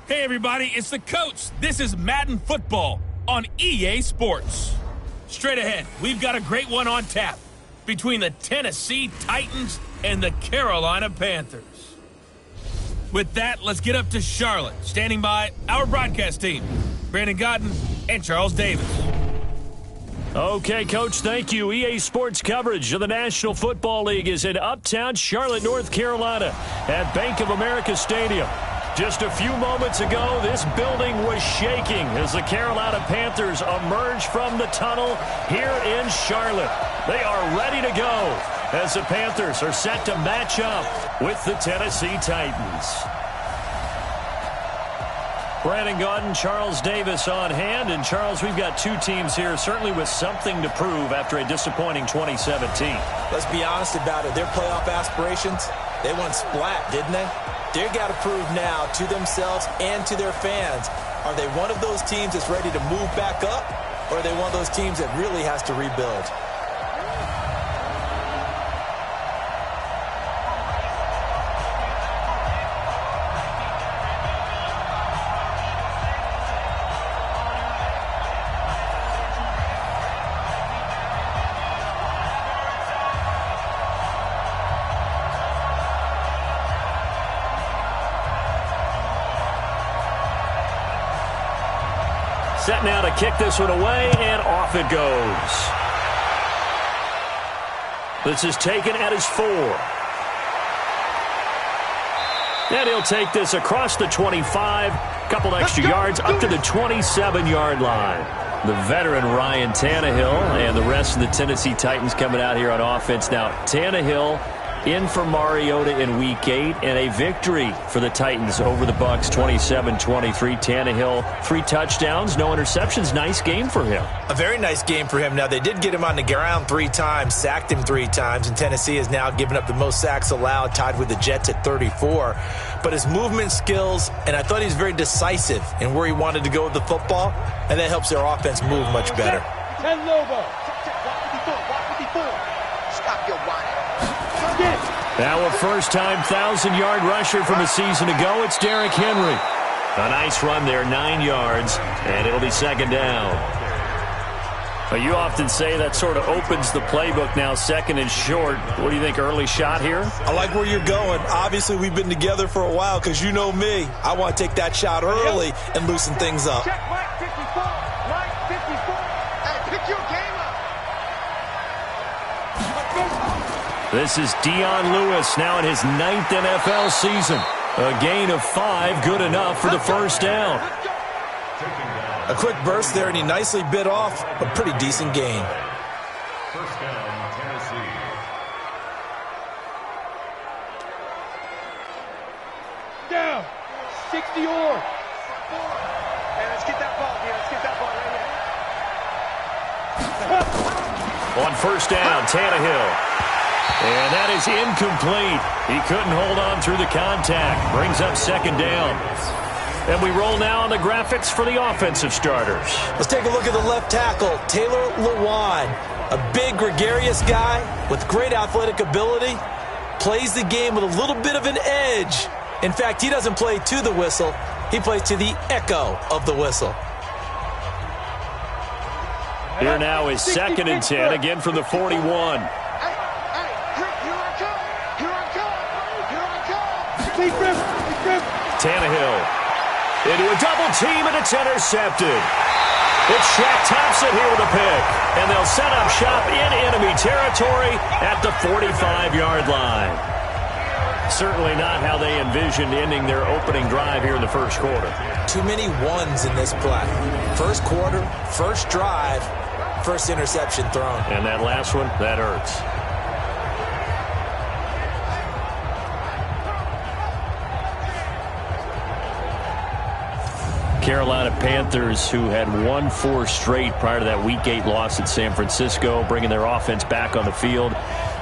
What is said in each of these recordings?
Hey everybody, it's the coach. This is Madden Football on EA Sports. Straight ahead, we've got a great one on tap between the Tennessee Titans and the Carolina Panthers. With that, let's get up to Charlotte. Standing by, our broadcast team, Brandon Godden and Charles Davis. Okay, Coach, thank you. EA Sports coverage of the National Football League is in uptown Charlotte, North Carolina at Bank of America Stadium. Just a few moments ago, this building was shaking as the Carolina Panthers emerged from the tunnel here in Charlotte. They are ready to go as the Panthers are set to match up with the Tennessee Titans. Brandon Gaudin, Charles Davis on hand. And, Charles, we've got two teams here certainly with something to prove after a disappointing 2017. Let's be honest about it. Their playoff aspirations, they went splat, didn't they? They've got to prove now to themselves and to their fans. Are they one of those teams that's ready to move back up, or are they one of those teams that really has to rebuild? Set now to kick this one away, and off it goes. This is taken at his 4. And he'll take this across the 25, couple extra yards, up to the 27-yard line. The veteran Ryan Tannehill and the rest of the Tennessee Titans coming out here on offense. Now, Tannehill in for Mariota in Week 8, and a victory for the Titans over the Bucs, 27-23. Tannehill, 3 touchdowns, no interceptions. Nice game for him. A very nice game for him. Now, they did get him on the ground 3 times, sacked him 3 times, and Tennessee has now given up the most sacks allowed, tied with the Jets at 34. But his movement skills, and I thought he was very decisive in where he wanted to go with the football, and that helps their offense move much better. 10 Lobo. Walk 54. Stop your whining. Now a first-time 1,000-yard rusher from a season ago. It's Derrick Henry. A nice run there, 9 yards, and it'll be second down. But you often say that sort of opens the playbook now, second and short. What do you think, early shot here? I like where you're going. Obviously, we've been together for a while because you know me. I want to take that shot early and loosen things up. Check Mike 54. Mike 54. Hey, pick your game up. This is Dion Lewis now in his 9th NFL season. A gain of 5, good enough for the first down. A quick burst there, and he nicely bit off a pretty decent gain. First down, Tennessee. Down. 60 or. Hey, let's get that ball here. Let's get that ball right here. On first down, Tannehill. And that is incomplete. He couldn't hold on through the contact. Brings up second down. And we roll now on the graphics for the offensive starters. Let's take a look at the left tackle, Taylor Lewan. A big, gregarious guy with great athletic ability. Plays the game with a little bit of an edge. In fact, he doesn't play to the whistle. He plays to the echo of the whistle. Here now is second and 10, again from the 41. Tannehill into a double team, and it's intercepted. It's Shaq Thompson here with a pick, and they'll set up shop in enemy territory at the 45-yard line. Certainly not how they envisioned ending their opening drive here in the first quarter. Too many ones in this play. First quarter, first drive, first interception thrown. And that last one, that hurts. Carolina Panthers, who had won 4 straight prior to that Week 8 loss at San Francisco, bringing their offense back on the field.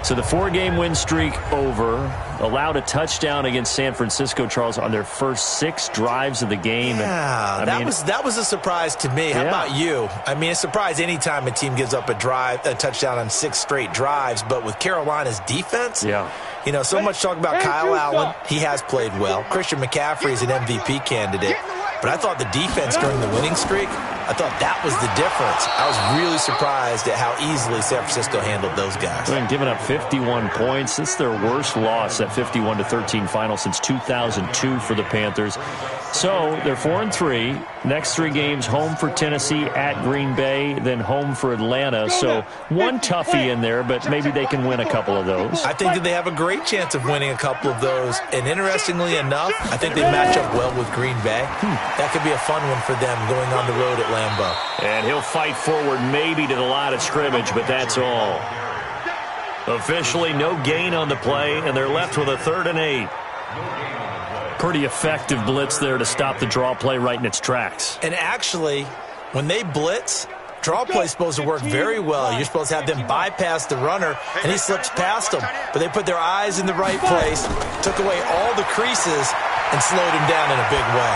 So the 4-game win streak over. allowed a touchdown against San Francisco, Charles, on their first 6 drives of the game. Yeah, that was a surprise to me. How about you? I mean, it's a surprise anytime a team gives up a touchdown on 6 straight drives, but with Carolina's defense, you know, so much talk about Kyle Allen. He has played well. Christian McCaffrey is an MVP candidate. But I thought the defense during the winning streak, I thought that was the difference. I was really surprised at how easily San Francisco handled those guys. They've given up 51 points. It's their worst loss, that 51-13 final since 2002 for the Panthers. So they're 4-3. Next 3 games, home for Tennessee, at Green Bay, then home for Atlanta. So one toughie in there, but maybe they can win a couple of those. I think that they have a great chance of winning a couple of those. And interestingly enough, I think they match up well with Green Bay. That could be a fun one for them going on the road at Lambeau. And he'll fight forward maybe to the line of scrimmage, but that's all. Officially no gain on the play, and they're left with a 3rd and 8. Pretty effective blitz there to stop the draw play right in its tracks. And actually, when they blitz, draw play is supposed to work very well. You're supposed to have them bypass the runner, and he slips past them. But they put their eyes in the right place, took away all the creases, and slowed him down in a big way.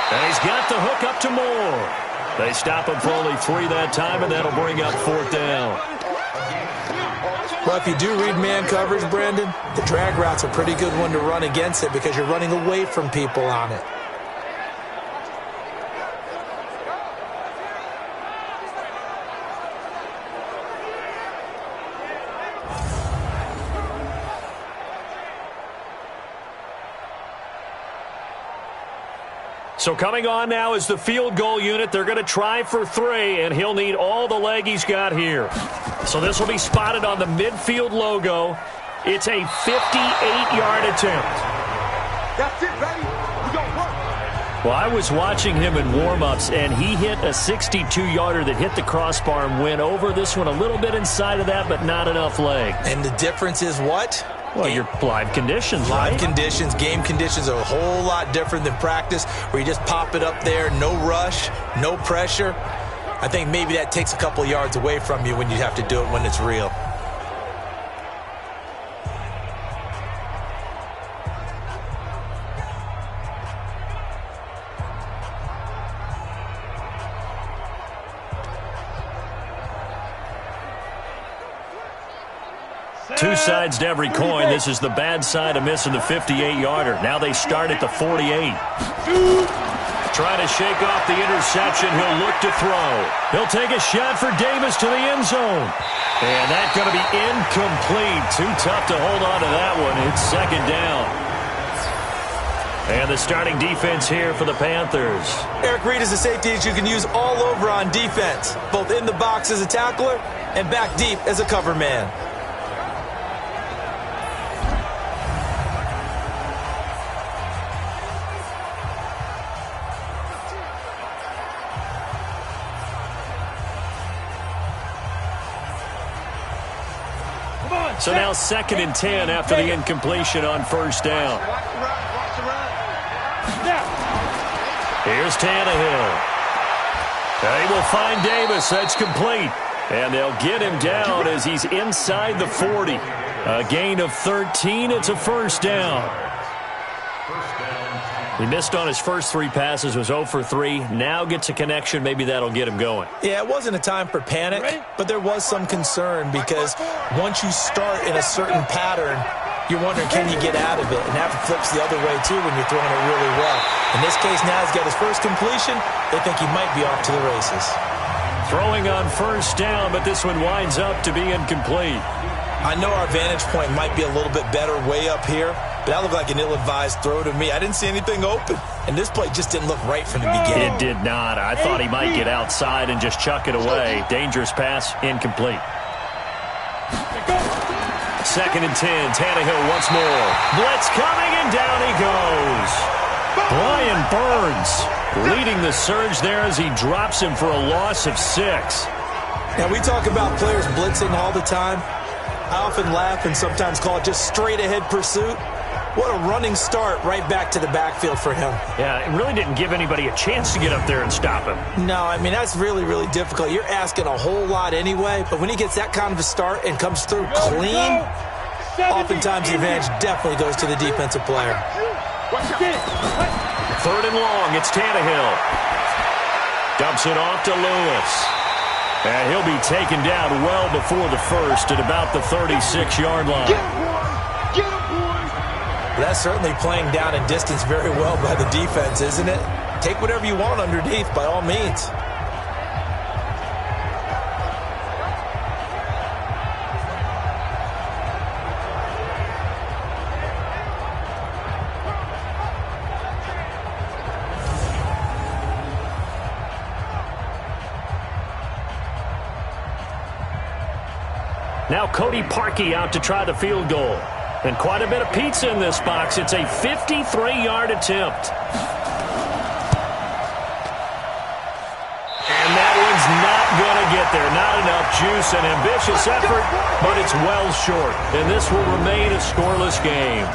And he's got the hook up to Moore. They stop him for only 3 that time, and that'll bring up 4th down. Well, if you do read man coverage, Brandon, the drag route's a pretty good one to run against it because you're running away from people on it. So coming on now is the field goal unit. They're going to try for 3, and he'll need all the leg he's got here. So this will be spotted on the midfield logo. It's a 58-yard attempt. That's it, baby. We gonna work. Well, I was watching him in warm-ups, and he hit a 62-yarder that hit the crossbar and went over. This one a little bit inside of that, but not enough leg. And the difference is what? Well, your live conditions, right? Live conditions, game conditions are a whole lot different than practice where you just pop it up there, no rush, no pressure. I think maybe that takes a couple yards away from you when you have to do it when it's real. Two sides to every coin. This is the bad side of missing the 58-yarder. Now they start at the 48. Trying to shake off the interception. He'll look to throw. He'll take a shot for Davis to the end zone. And that's going to be incomplete. Too tough to hold on to that one. It's 2nd down. And the starting defense here for the Panthers. Eric Reed is a safety that you can use all over on defense, both in the box as a tackler and back deep as a cover man. So now 2nd and 10 after the incompletion on 1st down. Here's Tannehill. They will find Davis. That's complete. And they'll get him down as he's inside the 40. A gain of 13. It's a 1st down. He missed on his first 3 passes, was 0 for 3. Now gets a connection. Maybe that'll get him going. Yeah, it wasn't a time for panic, but there was some concern because once you start in a certain pattern, you're wondering, can you get out of it? And that flips the other way, too, when you're throwing it really well. In this case, now he's got his first completion. They think he might be off to the races. Throwing on 1st down, but this one winds up to be incomplete. I know our vantage point might be a little bit better way up here, but that looked like an ill-advised throw to me. I didn't see anything open, and this play just didn't look right from the beginning. It did not. I thought he might get outside and just chuck it away. Dangerous pass, incomplete. 2nd and 10, Tannehill once more. Blitz coming, and down he goes. Brian Burns leading the surge there as he drops him for a loss of 6. Now, we talk about players blitzing all the time. I often laugh and sometimes call it just straight-ahead pursuit. What a running start right back to the backfield for him. Yeah, it really didn't give anybody a chance to get up there and stop him. No, I mean, that's really, really difficult. You're asking a whole lot anyway, but when he gets that kind of a start and comes through clean, oftentimes the advantage definitely goes to the defensive player. 3rd and long, it's Tannehill. Dumps it off to Lewis. And he'll be taken down well before the first at about the 36-yard line. That's certainly playing down in distance very well by the defense, isn't it? Take whatever you want underneath, by all means. Now Cody Parkey out to try the field goal. And quite a bit of pizza in this box. It's a 53-yard attempt. And that one's not going to get there. Not enough juice. An ambitious effort, but it's well short. And this will remain a scoreless game.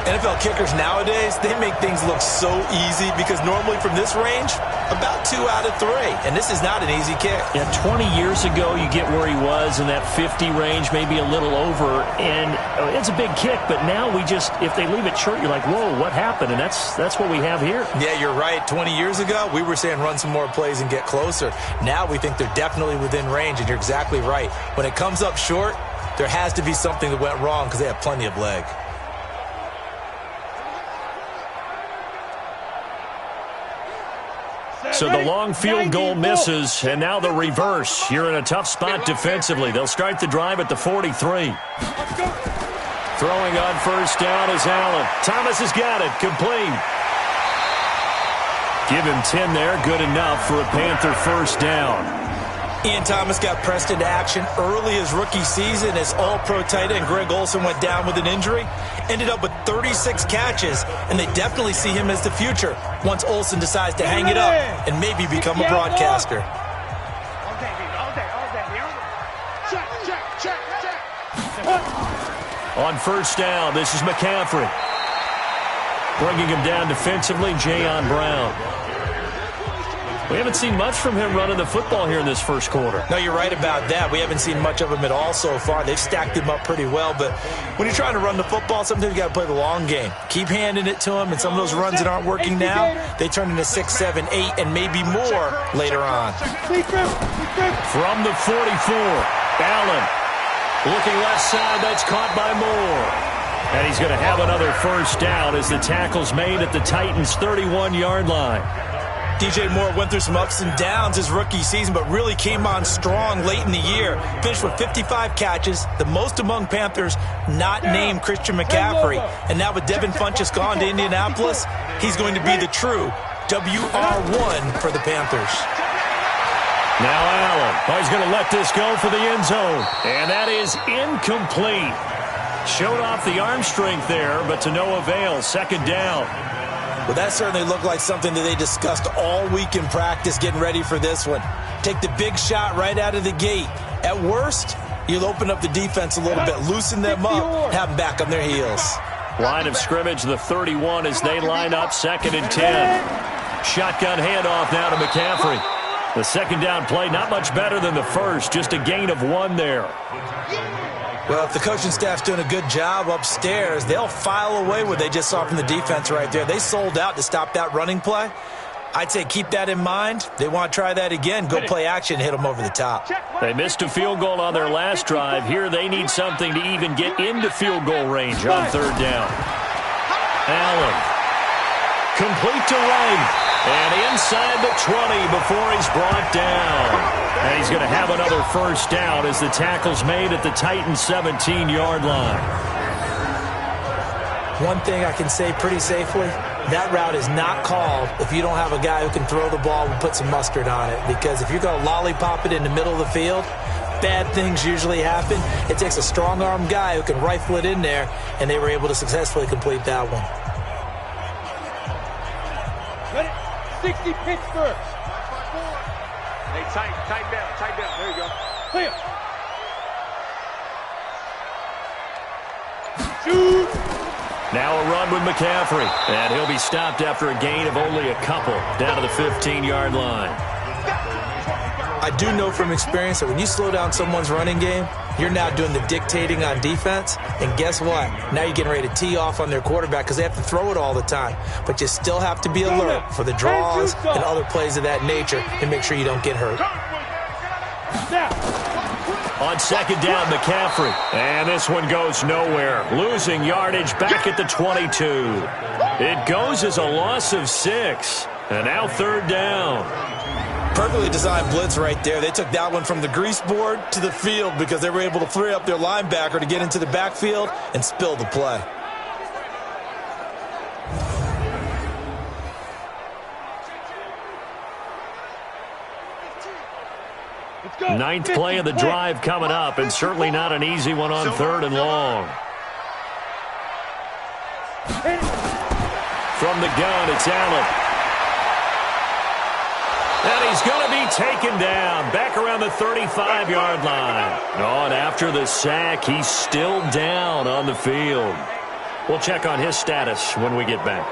NFL kickers nowadays, they make things look so easy because normally from this range, about 2 out of 3. And this is not an easy kick. Yeah, 20 years ago, you get where he was in that 50 range, maybe a little over. And it's a big kick, but now we just, if they leave it short, you're like, whoa, what happened? And that's what we have here. Yeah, you're right. 20 years ago, we were saying run some more plays and get closer. Now we think they're definitely within range, and you're exactly right. When it comes up short, there has to be something that went wrong because they have plenty of leg. So the long field goal misses, and now the reverse. You're in a tough spot defensively. They'll start the drive at the 43. Throwing on first down is Allen. Thomas has got it. Complete. Give him 10 there. Good enough for a Panther first down. Ian Thomas got pressed into action early his rookie season as all-pro tight end Greg Olsen went down with an injury. Ended up with 36 catches, and they definitely see him as the future once Olsen decides to hang it up and maybe become a broadcaster. On first down, this is McCaffrey. Bringing him down defensively, Jayon Brown. We haven't seen much from him running the football here in this first quarter. No, you're right about that. We haven't seen much of him at all so far. They've stacked him up pretty well, but when you're trying to run the football, sometimes you got to play the long game. Keep handing it to him, and some of those runs that aren't working now, they turn into 6, 7, 8, and maybe more later on. From the 44, Allen looking left side. That's caught by Moore. And he's going to have another first down as the tackle's made at the Titans' 31-yard line. DJ Moore went through some ups and downs his rookie season, but really came on strong late in the year. Finished with 55 catches, the most among Panthers not named Christian McCaffrey. And now with Devin Funchess gone to Indianapolis, he's going to be the true WR1 for the Panthers. Now Allen. Oh, he's going to let this go for the end zone. And that is incomplete. Showed off the arm strength there, but to no avail. Second down. Well, that certainly looked like something that they discussed all week in practice getting ready for this one. Take the big shot right out of the gate. At worst, you'll open up the defense a little bit, loosen them up, have them back on their heels. Line of scrimmage, the 31 as they line up, 2nd and 10. Shotgun handoff now to McCaffrey. The second down play, not much better than the first, just a gain of 1 there. Well, if the coaching staff's doing a good job upstairs, they'll file away what they just saw from the defense right there. They sold out to stop that running play. I'd say keep that in mind. They want to try that again. Go play action, hit them over the top. They missed a field goal on their last drive. Here they need something to even get into field goal range on 3rd down. Allen. Complete to right. And inside the 20 before he's brought down. And he's going to have another first down as the tackle's made at the Titans' 17-yard line. One thing I can say pretty safely, that route is not called if you don't have a guy who can throw the ball and put some mustard on it. Because if you're going to lollipop it in the middle of the field, bad things usually happen. It takes a strong-arm guy who can rifle it in there, and they were able to successfully complete that one. 60 Pittsburgh. Hey, tight down. There you go. Clear. Shoot. Now a run with McCaffrey. And he'll be stopped after a gain of only a couple down to the 15-yard line. I do know from experience that when you slow down someone's running game, you're now doing the dictating on defense. And guess what? Now you're getting ready to tee off on their quarterback because they have to throw it all the time. But you still have to be alert for the draws and other plays of that nature and make sure you don't get hurt. On second down, McCaffrey. And this one goes nowhere. Losing yardage back at the 22. It goes as a loss of 6. And now third down. Perfectly designed blitz right there. They took that one from the grease board to the field because they were able to free up their linebacker to get into the backfield and spill the play. Ninth play of the drive coming up, and certainly not an easy one on third and long. From the gun, it's Allen. And he's going to be taken down back around the 35-yard line. Oh, and after the sack, he's still down on the field. We'll check on his status when we get back.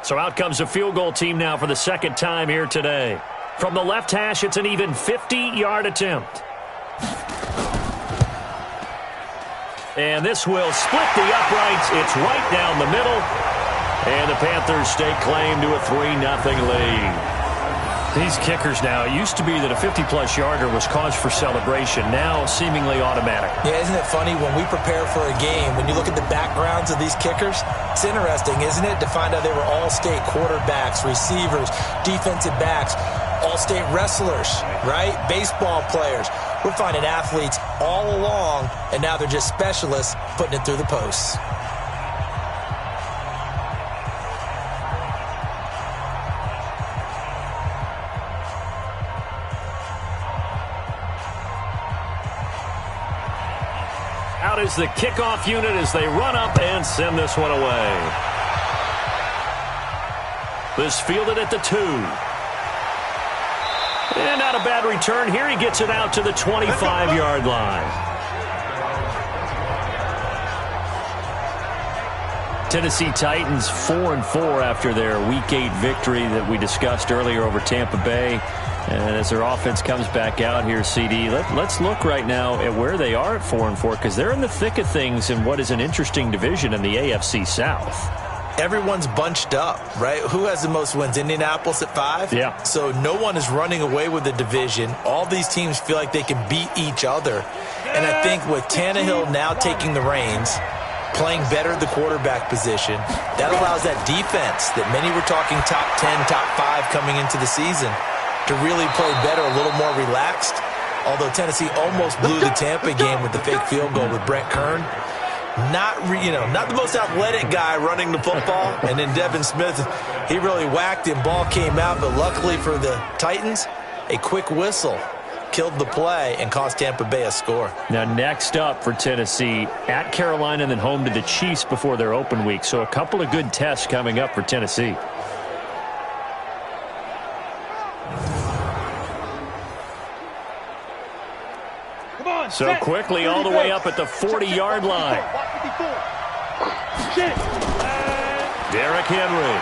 So out comes a field goal team now for the second time here today. From the left hash, it's an even 50-yard attempt. And this will split the uprights. It's right down the middle. And the Panthers stake claim to a 3-0 lead. These kickers now, it used to be that a 50-plus yarder was cause for celebration. Now seemingly automatic. Yeah, isn't it funny when we prepare for a game, when you look at the backgrounds of these kickers, it's interesting, isn't it, to find out they were all-state quarterbacks, receivers, defensive backs, all-state wrestlers, right? Baseball players. We're finding athletes all along, and now they're just specialists putting it through the posts. Out is the kickoff unit as they run up and send this one away. This fielded at the 2. And not a bad return here. He gets it out to the 25-yard line. Tennessee Titans 4-4 after their Week 8 victory that we discussed earlier over Tampa Bay. And as their offense comes back out here, CD, let's look right now at where they are at 4-4 because they're in the thick of things in what is an interesting division in the AFC South. Everyone's bunched up, right? Who has the most wins? Indianapolis at 5? Yeah. So no one is running away with the division. All these teams feel like they can beat each other. And I think with Tannehill now taking the reins, playing better at the quarterback position, that allows that defense that many were talking top 10, top 5 coming into the season to really play better, a little more relaxed. Although Tennessee almost blew the Tampa game with the fake field goal with Brent Kern. Not the most athletic guy running the football. And then Devin Smith, he really whacked him. Ball came out, but luckily for the Titans, a quick whistle killed the play and cost Tampa Bay a score. Now next up for Tennessee, at Carolina and then home to the Chiefs before their open week. So a couple of good tests coming up for Tennessee. So quickly all the way up at the 40-yard line. Derrick Henry.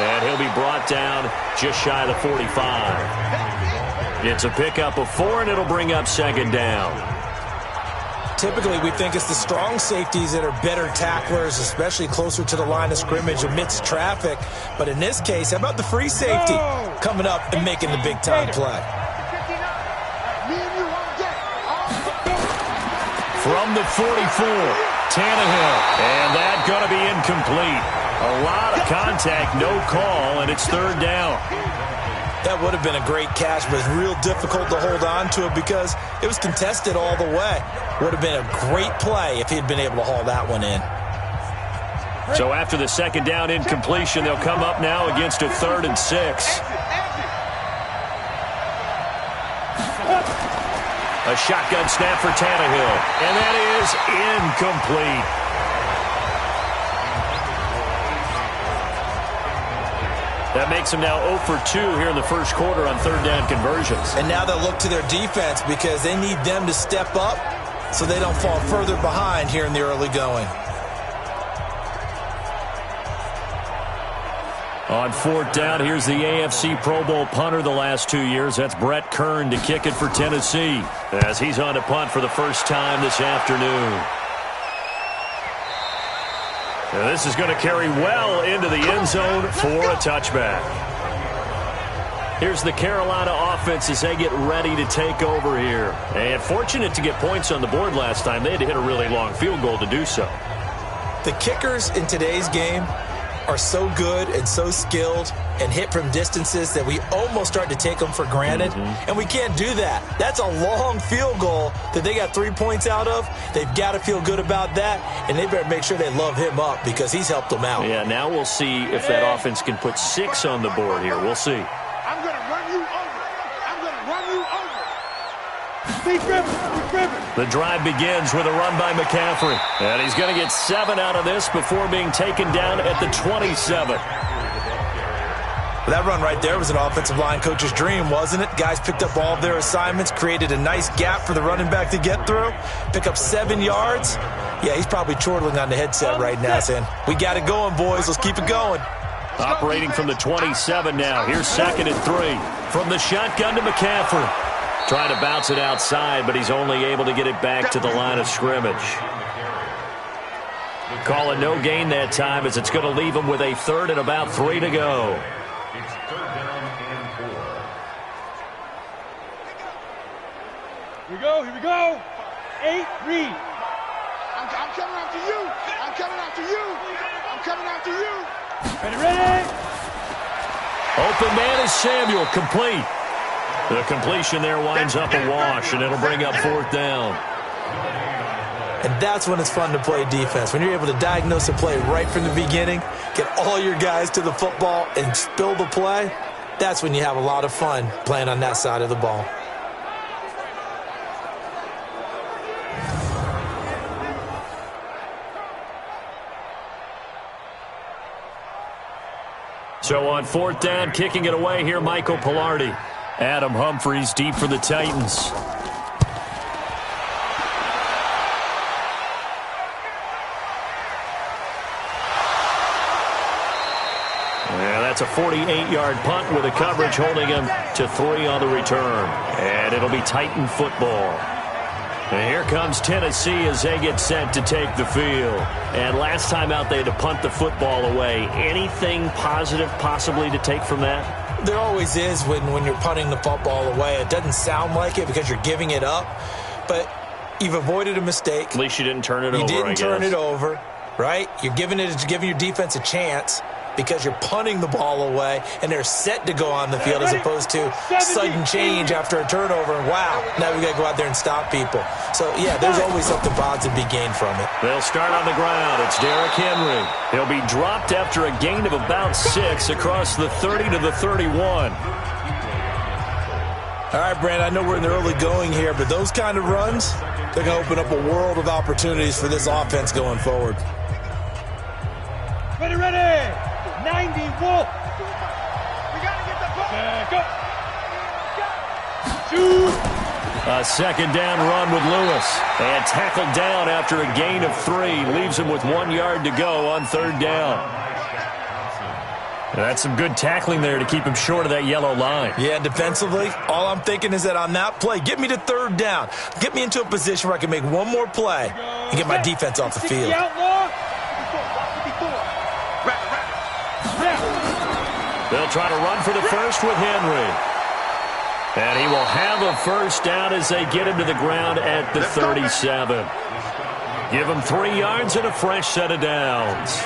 And he'll be brought down just shy of the 45. It's a pickup of 4, and it'll bring up second down. Typically, we think it's the strong safeties that are better tacklers, especially closer to the line of scrimmage amidst traffic. But in this case, how about the free safety coming up and making the big-time play? From the 44, Tannehill. And that going to be incomplete. A lot of contact, no call, and it's third down. That would have been a great catch, but it's real difficult to hold on to it because it was contested all the way. Would have been a great play if he'd been able to haul that one in. So after the second down incompletion, they'll come up now against a 3rd and 6. A shotgun snap for Tannehill. And that is incomplete. That makes them now 0 for 2 here in the first quarter on third down conversions. And now they'll look to their defense because they need them to step up so they don't fall further behind here in the early going. On fourth down, here's the AFC Pro Bowl punter the last 2 years. That's Brett Kern to kick it for Tennessee as he's on to punt for the first time this afternoon. And this is going to carry well into the end zone for a touchback. Here's the Carolina offense as they get ready to take over here. And fortunate to get points on the board last time. They had to hit a really long field goal to do so. The kickers in today's game are so good and so skilled and hit from distances that we almost start to take them for granted. And we can't do that. That's a long field goal that they got 3 points out of. They've got to feel good about that, and they better make sure they love him up because he's helped them out. Yeah, now we'll see if that offense can put 6 on the board here. We'll see. I'm going to run you over. I'm going to run you over. Be driven. The drive begins with a run by McCaffrey. And he's going to get 7 out of this before being taken down at the 27. That run right there was an offensive line coach's dream, wasn't it? Guys picked up all of their assignments, created a nice gap for the running back to get through, pick up 7 yards. Yeah, he's probably chortling on the headset right now saying, we got it going, boys. Let's keep it going. Operating from the 27 now. Here's 2nd and 3. From the shotgun to McCaffrey. Trying to bounce it outside, but he's only able to get it back to the line of scrimmage. Call a no gain that time as it's going to leave him with a 3rd and about 3 to go. It's 3rd down and 4. Here we go. 8, read. I'm coming after you. I'm coming after you. I'm coming after you. Ready. Open man is Samuel, complete. The completion there winds up a wash, and it'll bring up 4th down. And that's when it's fun to play defense. When you're able to diagnose a play right from the beginning, get all your guys to the football, and spill the play, that's when you have a lot of fun playing on that side of the ball. So on 4th down, kicking it away here, Michael Pilardi. Adam Humphries deep for the Titans. Yeah, that's a 48-yard punt with a coverage holding him to 3 on the return. And it'll be Titan football. And here comes Tennessee as they get set to take the field. And last time out, they had to punt the football away. Anything positive possibly to take from that? There always is when you're punting the football away. It doesn't sound like it because you're giving it up, but you've avoided a mistake. At least you didn't turn it over, You didn't turn it over, right? You're giving your defense a chance because you're punting the ball away, and they're set to go on the field as opposed to sudden change after a turnover. And wow, now we got to go out there and stop people. So, yeah, there's always something positive to be gained from it. They'll start on the ground. It's Derrick Henry. He'll be dropped after a gain of about 6 across the 30 to the 31. All right, Brand, I know we're in the early going here, but those kind of runs, they're going to open up a world of opportunities for this offense going forward. Ready. 90, Wolf. We got to get the ball. Go. Shoot. A 2nd down run with Lewis. And tackled down after a gain of 3. Leaves him with 1 yard to go on 3rd down. That's some good tackling there to keep him short of that yellow line. Yeah, defensively, all I'm thinking is that on that play, get me to 3rd down. Get me into a position where I can make one more play and get my defense off the field. They'll try to run for the first with Henry. And he will have a first down as they get him to the ground at the 37. Give him 3 yards and a fresh set of downs.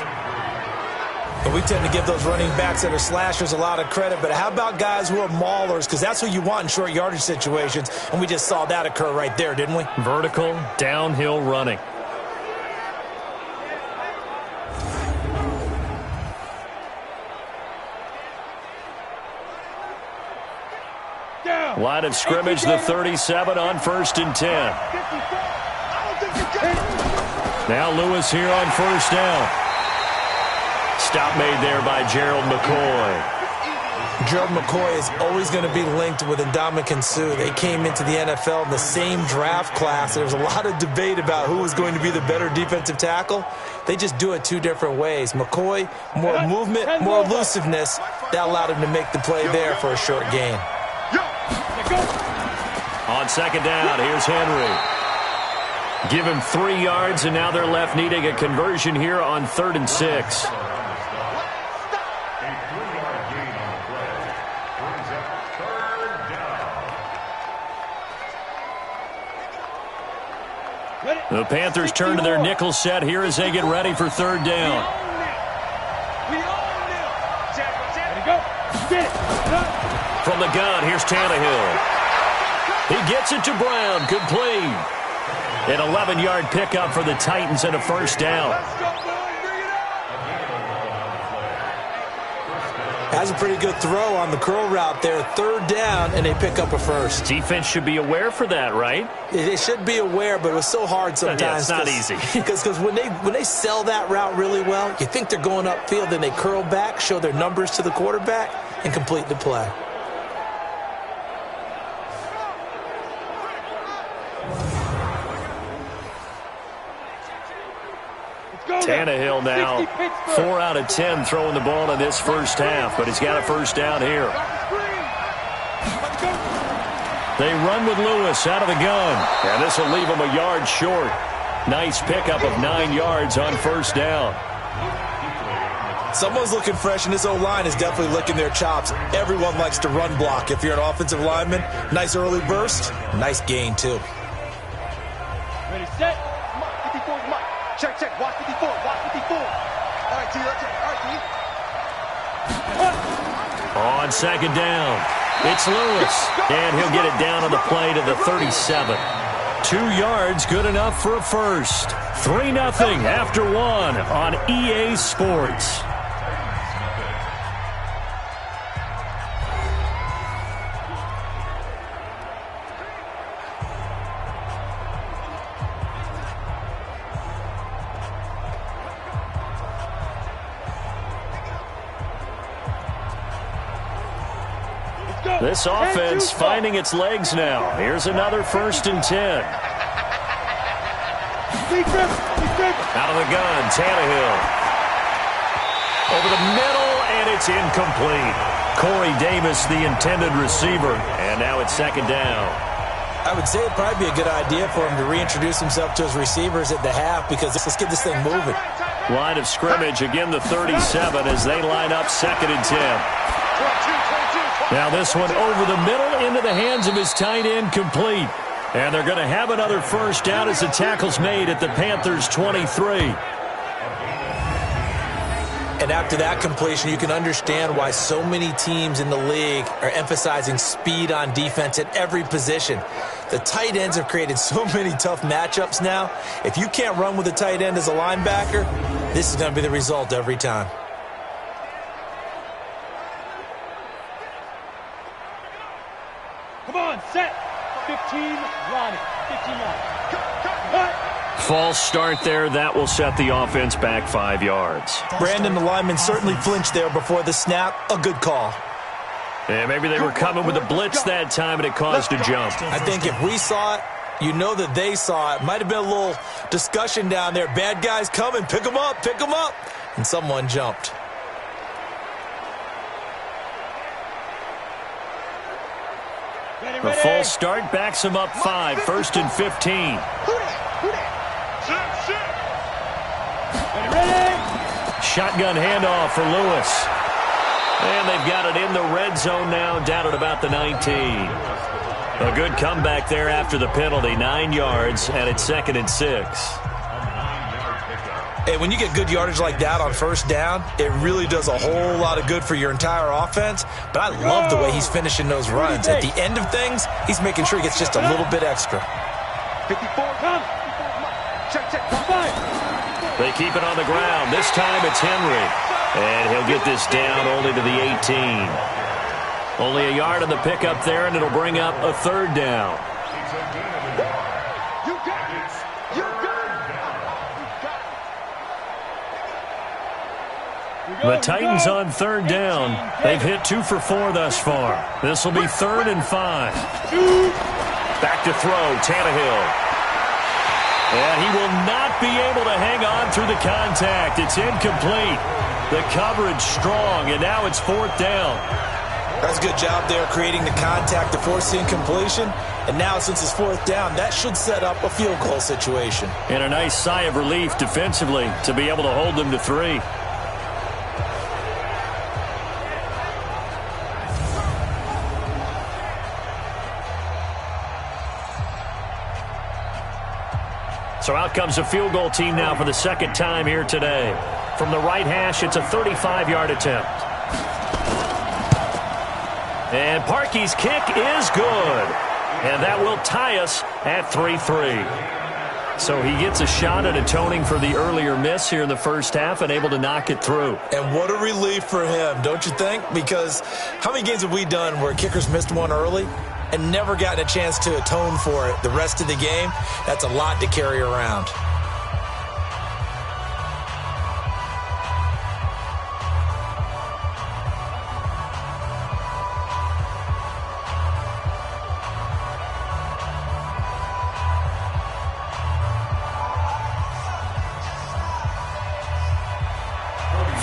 And we tend to give those running backs that are slashers a lot of credit, but how about guys who are maulers? Because that's what you want in short yardage situations, and we just saw that occur right there, didn't we? Vertical, downhill running. Line of scrimmage, the 37 on 1st and 10. Now Lewis here on 1st down. Stop made there by Gerald McCoy. Gerald McCoy is always going to be linked with Ndamukong Suh. They came into the NFL in the same draft class. There was a lot of debate about who was going to be the better defensive tackle. They just do it two different ways. McCoy, more movement, more elusiveness. That allowed him to make the play there for a short gain. On 2nd down, here's Henry. Give him 3 yards, and now they're left needing a conversion here on 3rd and 6. The Panthers turn to their nickel set here as they get ready for 3rd down. From the gun, here's Tannehill. He gets it to Brown, complete. An 11-yard pickup for the Titans and a 1st down. Has a pretty good throw on the curl route there. 3rd down, and they pick up a 1st. Defense should be aware for that, right? They should be aware, but it was so hard sometimes. Yeah, it's not easy. Because when they sell that route really well, you think they're going upfield, then they curl back, show their numbers to the quarterback, and complete the play. Tannehill now 4 out of 10 throwing the ball in this 1st half, but he's got a 1st down here. They run with Lewis out of the gun, and this will leave him a yard short. Nice pickup of 9 yards on 1st down. Someone's looking fresh, and this O-line is definitely licking their chops. Everyone likes to run block. If you're an offensive lineman, nice early burst, nice gain too. Ready, set. Mike, 54, Mike. Check, check. Watch 54, watch 54. All right, T. All right, T. On 2nd down, it's Lewis, and he'll get it down on the play to the 37. 2 yards, good enough for a 1st. 3-0 after 1 on EA Sports. This offense finding its legs now. Here's another 1st and 10. Out of the gun, Tannehill. Over the middle, and it's incomplete. Corey Davis, the intended receiver. And now it's 2nd down. I would say it'd probably be a good idea for him to reintroduce himself to his receivers at the half, because let's get this thing moving. Line of scrimmage, again the 37 as they line up 2nd and 10. Now this one over the middle into the hands of his tight end, complete. And they're going to have another 1st down as the tackle's made at the Panthers' 23. And after that completion, you can understand why so many teams in the league are emphasizing speed on defense at every position. The tight ends have created so many tough matchups now. If you can't run with a tight end as a linebacker, this is going to be the result every time. Come on, set. 15, Ronnie. 15 line. False start there. That will set the offense back 5 yards. Brandon, the lineman, certainly flinched there before the snap. A good call. And maybe they were coming with a blitz that time, and it caused a jump. I think if we saw it, you know that they saw it. Might have been a little discussion down there. Bad guys coming. Pick them up. Pick them up. And someone jumped. The false start backs him up 5, 1st and 15. Shotgun handoff for Lewis. And they've got it in the red zone now, down at about the 19. A good comeback there after the penalty, 9 yards, and it's 2nd and 6. Hey, when you get good yardage like that on 1st down, it really does a whole lot of good for your entire offense. But I love the way he's finishing those runs. At the end of things, he's making sure he gets just a little bit extra. 54, come. Check, check, five. They keep it on the ground. This time it's Henry. And he'll get this down only to the 18. Only a yard on the pickup there, and it'll bring up a third down. You got it. You got it. The Titans on third down. They've hit 2 for 4 thus far. This will be 3rd and 5. Back to throw, Tannehill. And he will not be able to hang on through the contact. It's incomplete. The coverage strong, and now it's 4th down. That's a good job there creating the contact to force the incompletion. And now since it's 4th down, that should set up a field goal situation. And a nice sigh of relief defensively to be able to hold them to 3. So out comes a field goal team now for the second time here today. From the right hash, it's a 35-yard attempt. And Parkey's kick is good. And that will tie us at 3-3. So he gets a shot at atoning for the earlier miss here in the first half and able to knock it through. And what a relief for him, don't you think? Because how many games have we done where kickers missed one early and never gotten a chance to atone for it the rest of the game? That's a lot to carry around.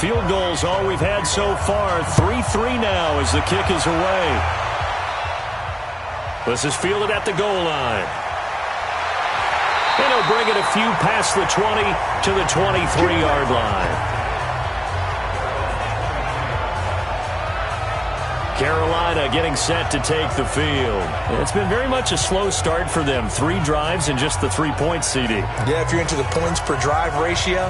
Field goals all we've had so far. 3-3 now as the kick is away. This is fielded at the goal line. And he'll bring it a few past the 20 to the 23-yard line. Carolina getting set to take the field. It's been very much a slow start for them. 3 drives and just the 3 points, CD. Yeah, if you're into the points per drive ratio,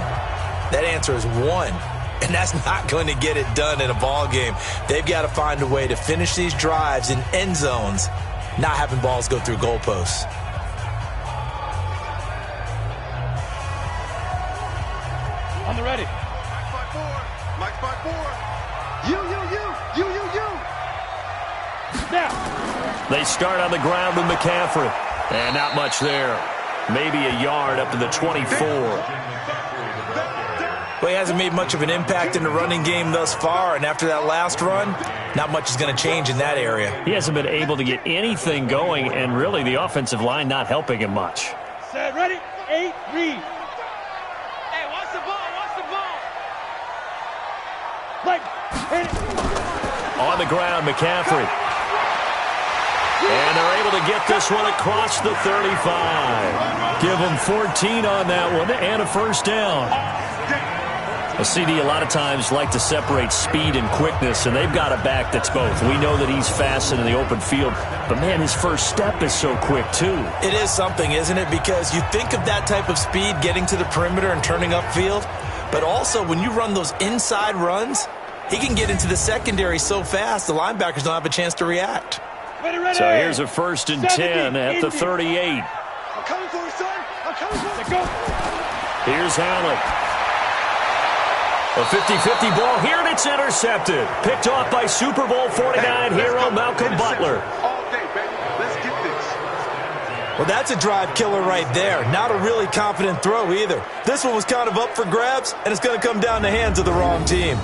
that answer is 1. And that's not going to get it done in a ball game. They've got to find a way to finish these drives in end zones, not having balls go through goalposts. On the ready. Mike 5-4. You. Now. They start on the ground with McCaffrey. And not much there. Maybe a yard up to the 24. Well, he hasn't made much of an impact in the running game thus far, and after that last run, not much is going to change in that area. He hasn't been able to get anything going, and really the offensive line not helping him much. Set, ready, 8, read. Hey, watch the ball, watch the ball. Like, hit it. On the ground, McCaffrey. And they're able to get this one across the 35. Give them 14 on that one and a first down. A CD a lot of times like to separate speed and quickness, and they've got a back that's both. We know that he's fast in the open field, but, man, his first step is so quick, too. It is something, isn't it? Because you think of that type of speed getting to the perimeter and turning upfield, but also when you run those inside runs, he can get into the secondary so fast the linebackers don't have a chance to react. Ready. So here's a 1st and 10 at the 38. I'm coming for you, son. I'm coming for you. Go. Here's Allen. A 50-50 ball here, and it's intercepted. Picked off by Super Bowl 49 hero Malcolm Butler. All day, baby. Let's get this. Well, that's a drive killer right there. Not a really confident throw either. This one was kind of up for grabs, and it's going to come down the hands of the wrong team.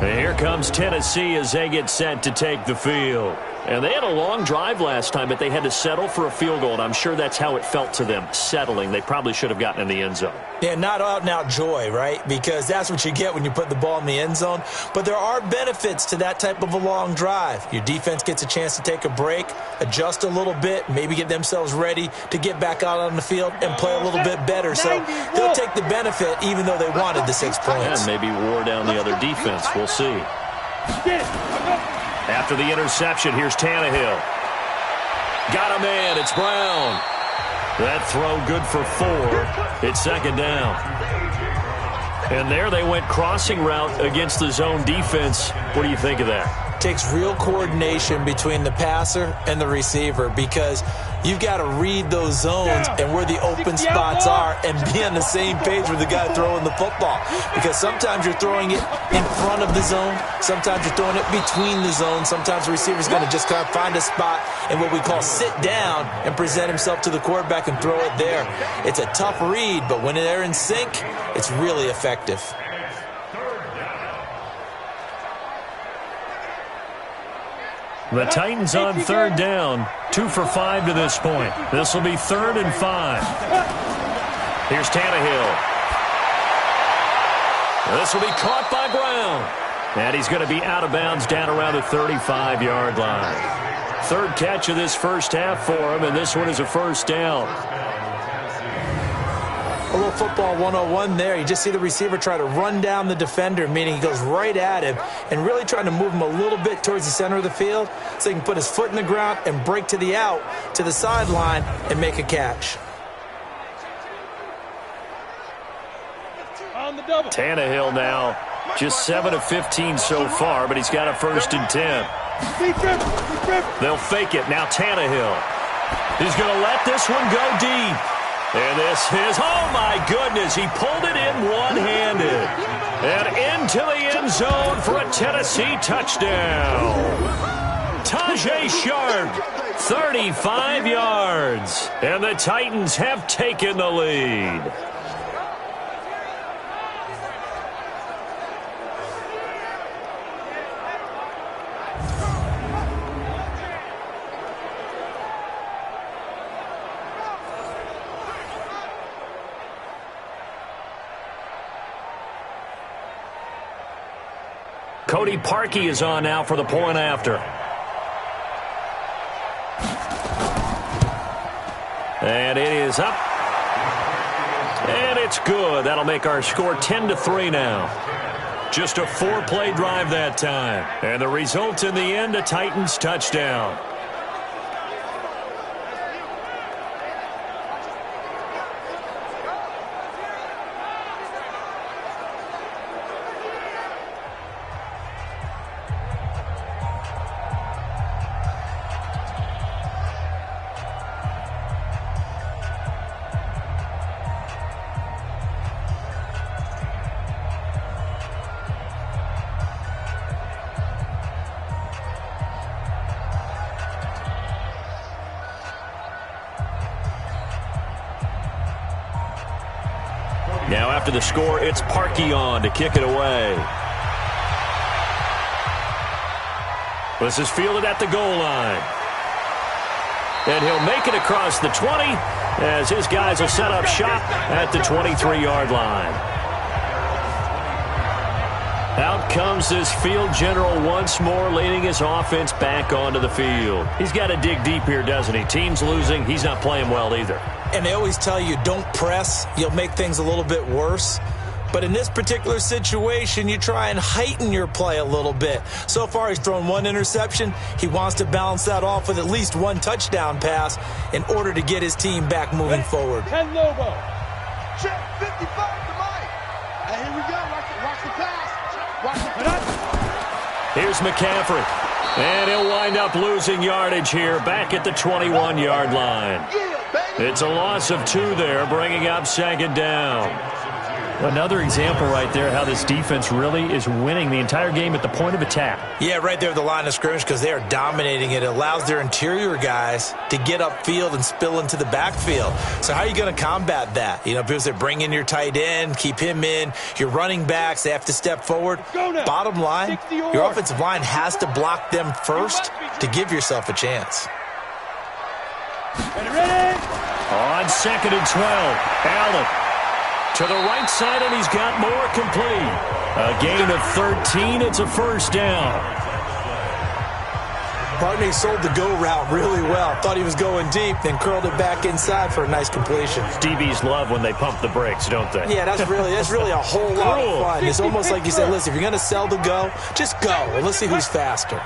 And here comes Tennessee as they get set to take the field. And they had a long drive last time, but they had to settle for a field goal, and I'm sure that's how it felt to them, settling. They probably should have gotten in the end zone. Yeah, not out-and-out joy, right? Because that's what you get when you put the ball in the end zone. But there are benefits to that type of a long drive. Your defense gets a chance to take a break, adjust a little bit, maybe get themselves ready to get back out on the field and play a little bit better. So they'll take the benefit even though they wanted the 6 points. And maybe wore down the other defense. We'll see. After the interception, here's Tannehill. Got a man. It's Brown. That throw good for 4. It's 2nd down. And there they went crossing route against the zone defense. What do you think of that? takes real coordination between the passer and the receiver because you've got to read those zones and where the open spots are and be on the same page with the guy throwing the football. Because sometimes you're throwing it in front of the zone. Sometimes you're throwing it between the zones. Sometimes the receiver's going to just kind of find a spot and what we call sit down and present himself to the quarterback and throw it there. It's a tough read, but when they're in sync, it's really effective. The Titans on third down, 2 for 5 to this point. This will be 3rd and 5. Here's Tannehill. This will be caught by Brown. And he's going to be out of bounds down around the 35-yard line. Third catch of this first half for him, and this one is a first down. A little football 101 there. You just see the receiver try to run down the defender, meaning he goes right at him and really trying to move him a little bit towards the center of the field so he can put his foot in the ground and break to the out, to the sideline, and make a catch. On the double. Tannehill now just 7 of 15 so far, but he's got a 1st and 10. They'll fake it. Now Tannehill. He's going to let this one go deep. And this is, oh my goodness, he pulled it in one-handed. And into the end zone for a Tennessee touchdown. Tajay Sharp, 35 yards. And the Titans have taken the lead. Cody Parkey is on now for the point after. And it is up. And it's good. That'll make our score 10-3 now. Just a 4-play drive that time. And the result in the end, a Titans touchdown. Now after the score, it's Parkey on to kick it away. This is fielded at the goal line. And he'll make it across the 20 as his guys will set up shop at the 23-yard line. Out comes this field general once more, leading his offense back onto the field. He's got to dig deep here, doesn't he? Team's losing. He's not playing well either. And they always tell you, don't press. You'll make things a little bit worse. But in this particular situation, you try and heighten your play a little bit. So far, he's thrown 1 interception. He wants to balance that off with at least 1 touchdown pass in order to get his team back moving forward. 10 Lobo. Check 55 to Mike. And here we go. Watch the pass. Watch the pass. Here's McCaffrey. And he'll wind up losing yardage here back at the 21-yard line. It's a loss of 2 there, bringing up 2nd down. Another example right there how this defense really is winning the entire game at the point of attack. Yeah, right there at the line of scrimmage because they are dominating it. It allows their interior guys to get upfield and spill into the backfield. So how are you going to combat that? You know, because they bring in your tight end, keep him in. Your running backs, they have to step forward. Bottom line, your offensive line has to block them first to give yourself a chance. On 2nd and 12, Allen to the right side, and he's got more complete. A gain of 13. It's a first down. Partney sold the go route really well. Thought he was going deep, then curled it back inside for a nice completion. DBs love when they pump the brakes, don't they? Yeah, that's really a whole lot of fun. It's almost like you say, listen, if you're going to sell the go, just go. And let's see who's faster.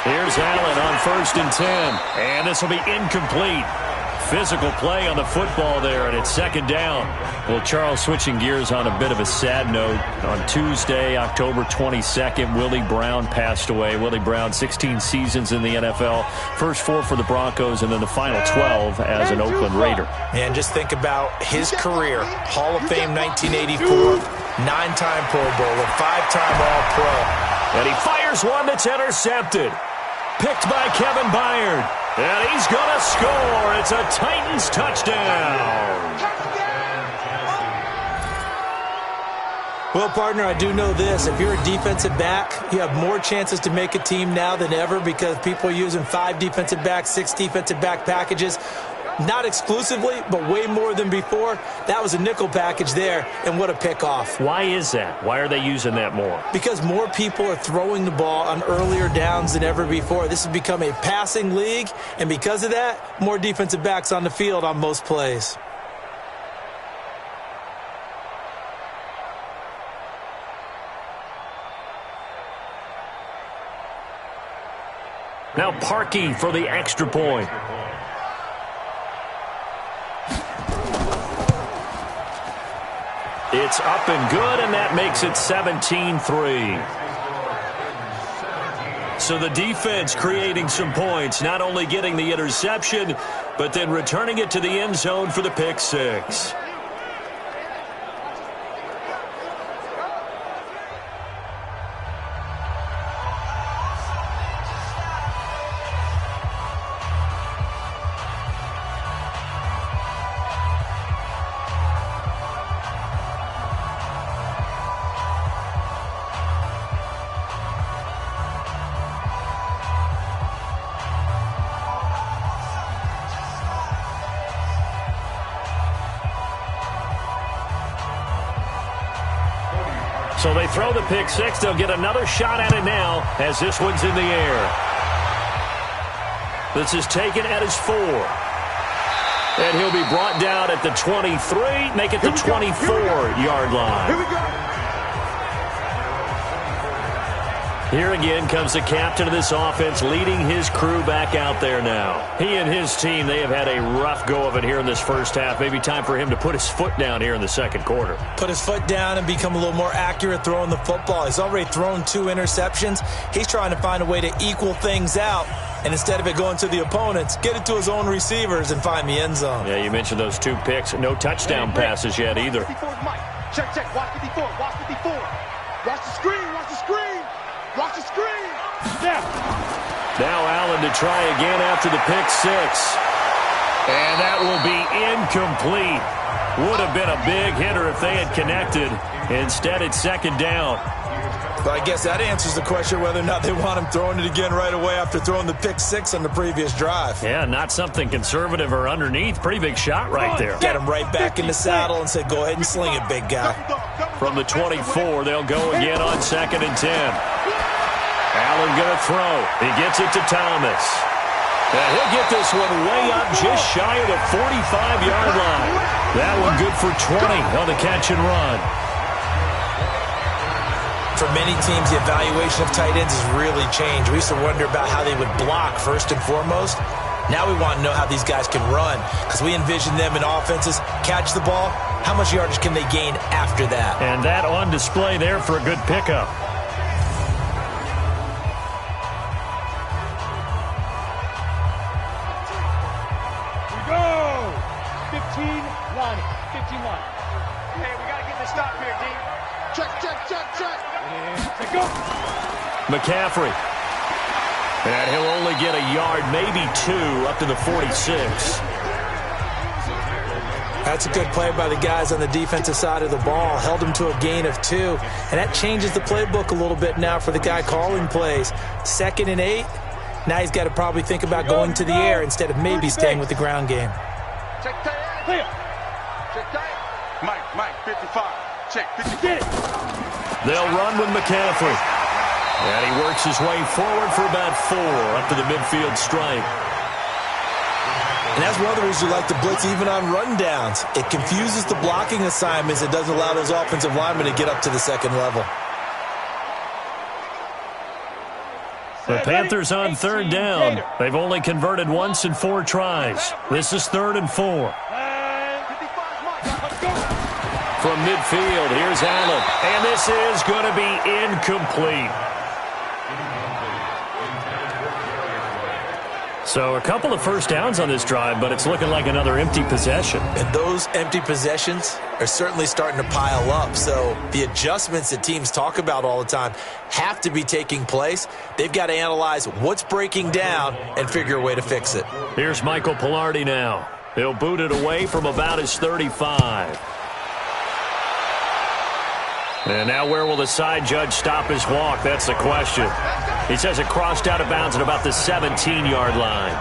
Here's Allen on 1st and 10. And this will be incomplete. physical play on the football there, and it's second down. Well, Charles, switching gears on a bit of a sad note. On Tuesday, October 22nd, Willie Brown passed away. Willie Brown, 16 seasons in the NFL. First 4 for the Broncos, and then the final 12 as an Oakland Raider. Man, just think about his career. Hall of Fame 1984, 9-time Pro Bowler, 5-time All-Pro. And he fires one that's intercepted. Picked by Kevin Byard. And he's going to score. It's a Titans touchdown. Well, partner, I do know this. If you're a defensive back, you have more chances to make a team now than ever because people are using 5 defensive backs, 6 defensive back packages. Not exclusively, but way more than before. That was a nickel package there, and what a pickoff. Why is that? Why are they using that more? Because more people are throwing the ball on earlier downs than ever before. This has become a passing league, and because of that, more defensive backs on the field on most plays. Now Parkey for the extra point. It's up and good, and that makes it 17-3. So the defense creating some points, not only getting the interception, but then returning it to the end zone for the pick six. So they throw the pick six. They'll get another shot at it now as this one's in the air. This is taken at his 4. And he'll be brought down at the 23, make it the 24-yard line. Here we go. Here again comes the captain of this offense, leading his crew back out there now. He and his team, they have had a rough go of it here in this first half. Maybe time for him to put his foot down here in the second quarter. Put his foot down and become a little more accurate throwing the football. He's already thrown 2 interceptions. He's trying to find a way to equal things out. And instead of it going to the opponents, get it to his own receivers and find the end zone. Yeah, you mentioned those 2 picks. No touchdown passes yet either. Check, check. Watch 54. Watch 54. Watch the screen. Watch the screen. Watch the screen. Snap. Now Allen to try again after the pick six. And that will be incomplete. Would have been a big hitter if they had connected. Instead, it's second down. But I guess that answers the question whether or not they want him throwing it again right away after throwing the pick six on the previous drive. Yeah, not something conservative or underneath. Pretty big shot right there. Get him right back in the saddle and say, go ahead and sling it, big guy. From the 24, they'll go again on 2nd and 10. Allen going to throw. He gets it to Thomas. And he'll get this one way up just shy of the 45-yard line. That one good for 20 on the catch and run. For many teams, the evaluation of tight ends has really changed. We used to wonder about how they would block first and foremost. Now we want to know how these guys can run because we envision them in offenses, catch the ball, how much yardage can they gain after that? And that on display there for a good pickup. We go. 15-1. 15-1. Hey, we got to get this stop here, D. Check, check, check, check. Let's go. McCaffrey. And he'll only get a yard, maybe 2, up to the 46. That's a good play by the guys on the defensive side of the ball. Held him to a gain of 2. And that changes the playbook a little bit now for the guy calling plays. 2nd and 8. Now he's got to probably think about going to the air instead of maybe staying with the ground game. Check tight. Clear. Check tight. Mike, 55. Check, 55. They'll run with McCaffrey. And he works his way forward for about 4 up to the midfield stripe. And that's one of the reasons you like to blitz even on rundowns. It confuses the blocking assignments. It doesn't allow those offensive linemen to get up to the second level. The Panthers on third down. They've only converted once in 4 tries. This is 3rd and 4. From midfield, here's Allen. And this is going to be incomplete. So a couple of first downs on this drive, but it's looking like another empty possession. And those empty possessions are certainly starting to pile up. So the adjustments that teams talk about all the time have to be taking place. They've got to analyze what's breaking down and figure a way to fix it. Here's Michael Pilardi now. He'll boot it away from about his 35. And now where will the side judge stop his walk? That's the question. He says it crossed out of bounds at about the 17-yard line.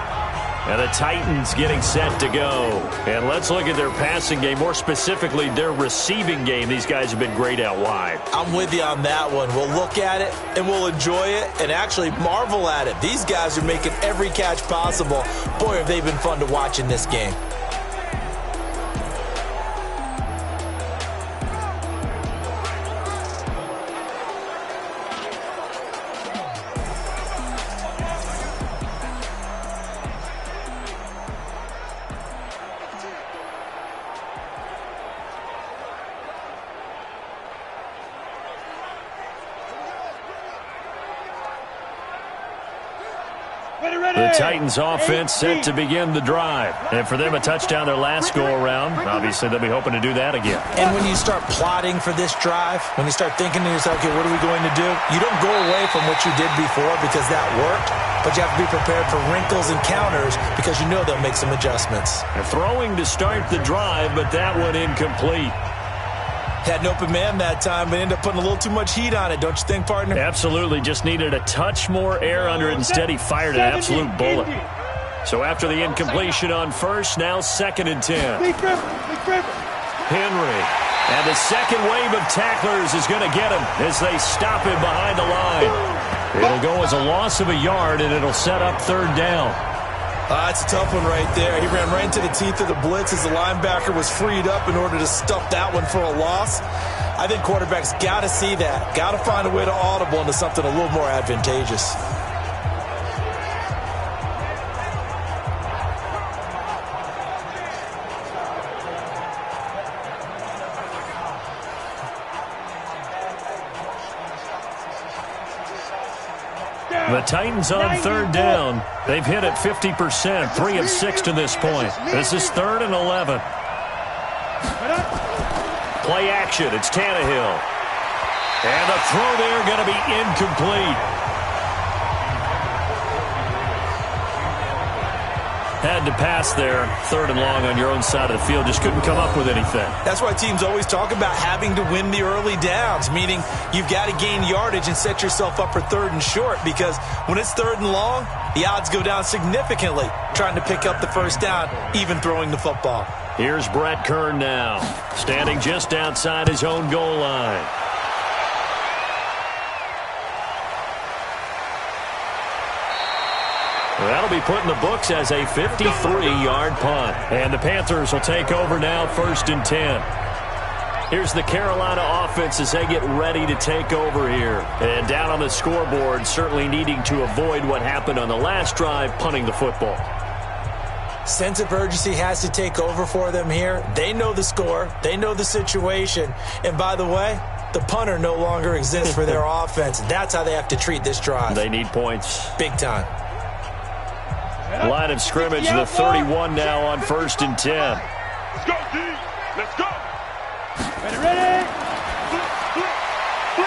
And the Titans getting set to go. And let's look at their passing game, more specifically their receiving game. These guys have been great out wide. I'm with you on that one. We'll look at it and we'll enjoy it and actually marvel at it. These guys are making every catch possible. Boy, have they been fun to watch in this game. The Titans offense set to begin the drive. And for them, a touchdown their last go-around. Obviously, they'll be hoping to do that again. And when you start plotting for this drive, when you start thinking to yourself, okay, what are we going to do? You don't go away from what you did before because that worked, but you have to be prepared for wrinkles and counters because you know they'll make some adjustments. They're throwing to start the drive, but that one incomplete. Had an open man that time, but ended up putting a little too much heat on it, don't you think, partner? Absolutely. Just needed a touch more air under it. Instead, he fired an absolute bullet. So after the incompletion on first, now 2nd and 10. Henry. And the second wave of tacklers is going to get him as they stop him behind the line. It'll go as a loss of a yard, and it'll set up 3rd down. That's a tough one right there. He ran right into the teeth of the blitz as the linebacker was freed up in order to stuff that one for a loss. I think quarterbacks got to see that. Got to find a way to audible into something a little more advantageous. The Titans on 3rd down. They've hit it 50%, 3 of 6 to this point. This is 3rd and 11. Play action. It's Tannehill. And the throw there going to be incomplete. Had to pass there, 3rd and long on your own side of the field. Just couldn't come up with anything. That's why teams always talk about having to win the early downs, meaning you've got to gain yardage and set yourself up for 3rd and short, because when it's 3rd and long, the odds go down significantly trying to pick up the first down, even throwing the football. Here's Brett Kern now, standing just outside his own goal line. That'll be put in the books as a 53-yard punt. And the Panthers will take over now, 1st and 10. Here's the Carolina offense as they get ready to take over here. And down on the scoreboard, certainly needing to avoid what happened on the last drive, punting the football. Sense of urgency has to take over for them here. They know the score. They know the situation. And by the way, the punter no longer exists for their offense. That's how they have to treat this drive. They need points. Big time. Line of scrimmage, the 31 now on 1st and 10. Let's go, D. Let's go. Ready.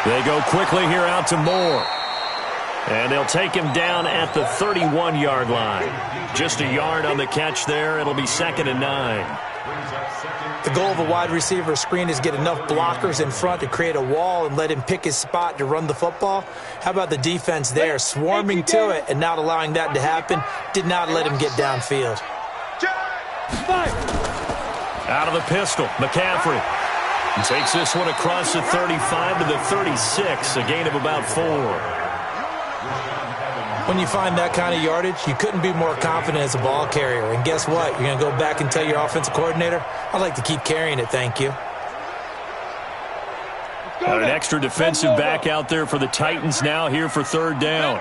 They go quickly here out to Moore. And they'll take him down at the 31-yard line. Just a yard on the catch there. It'll be 2nd and 9. The goal of a wide receiver screen is get enough blockers in front to create a wall and let him pick his spot to run the football. How about the defense there, swarming to it and not allowing that to happen? Did not let him get downfield. Out of the pistol, McCaffrey. Takes this one across the 35 to the 36, a gain of about 4. When you find that kind of yardage, you couldn't be more confident as a ball carrier. And guess what? You're going to go back and tell your offensive coordinator, I'd like to keep carrying it, thank you. Got an extra defensive back out there for the Titans now here for 3rd down.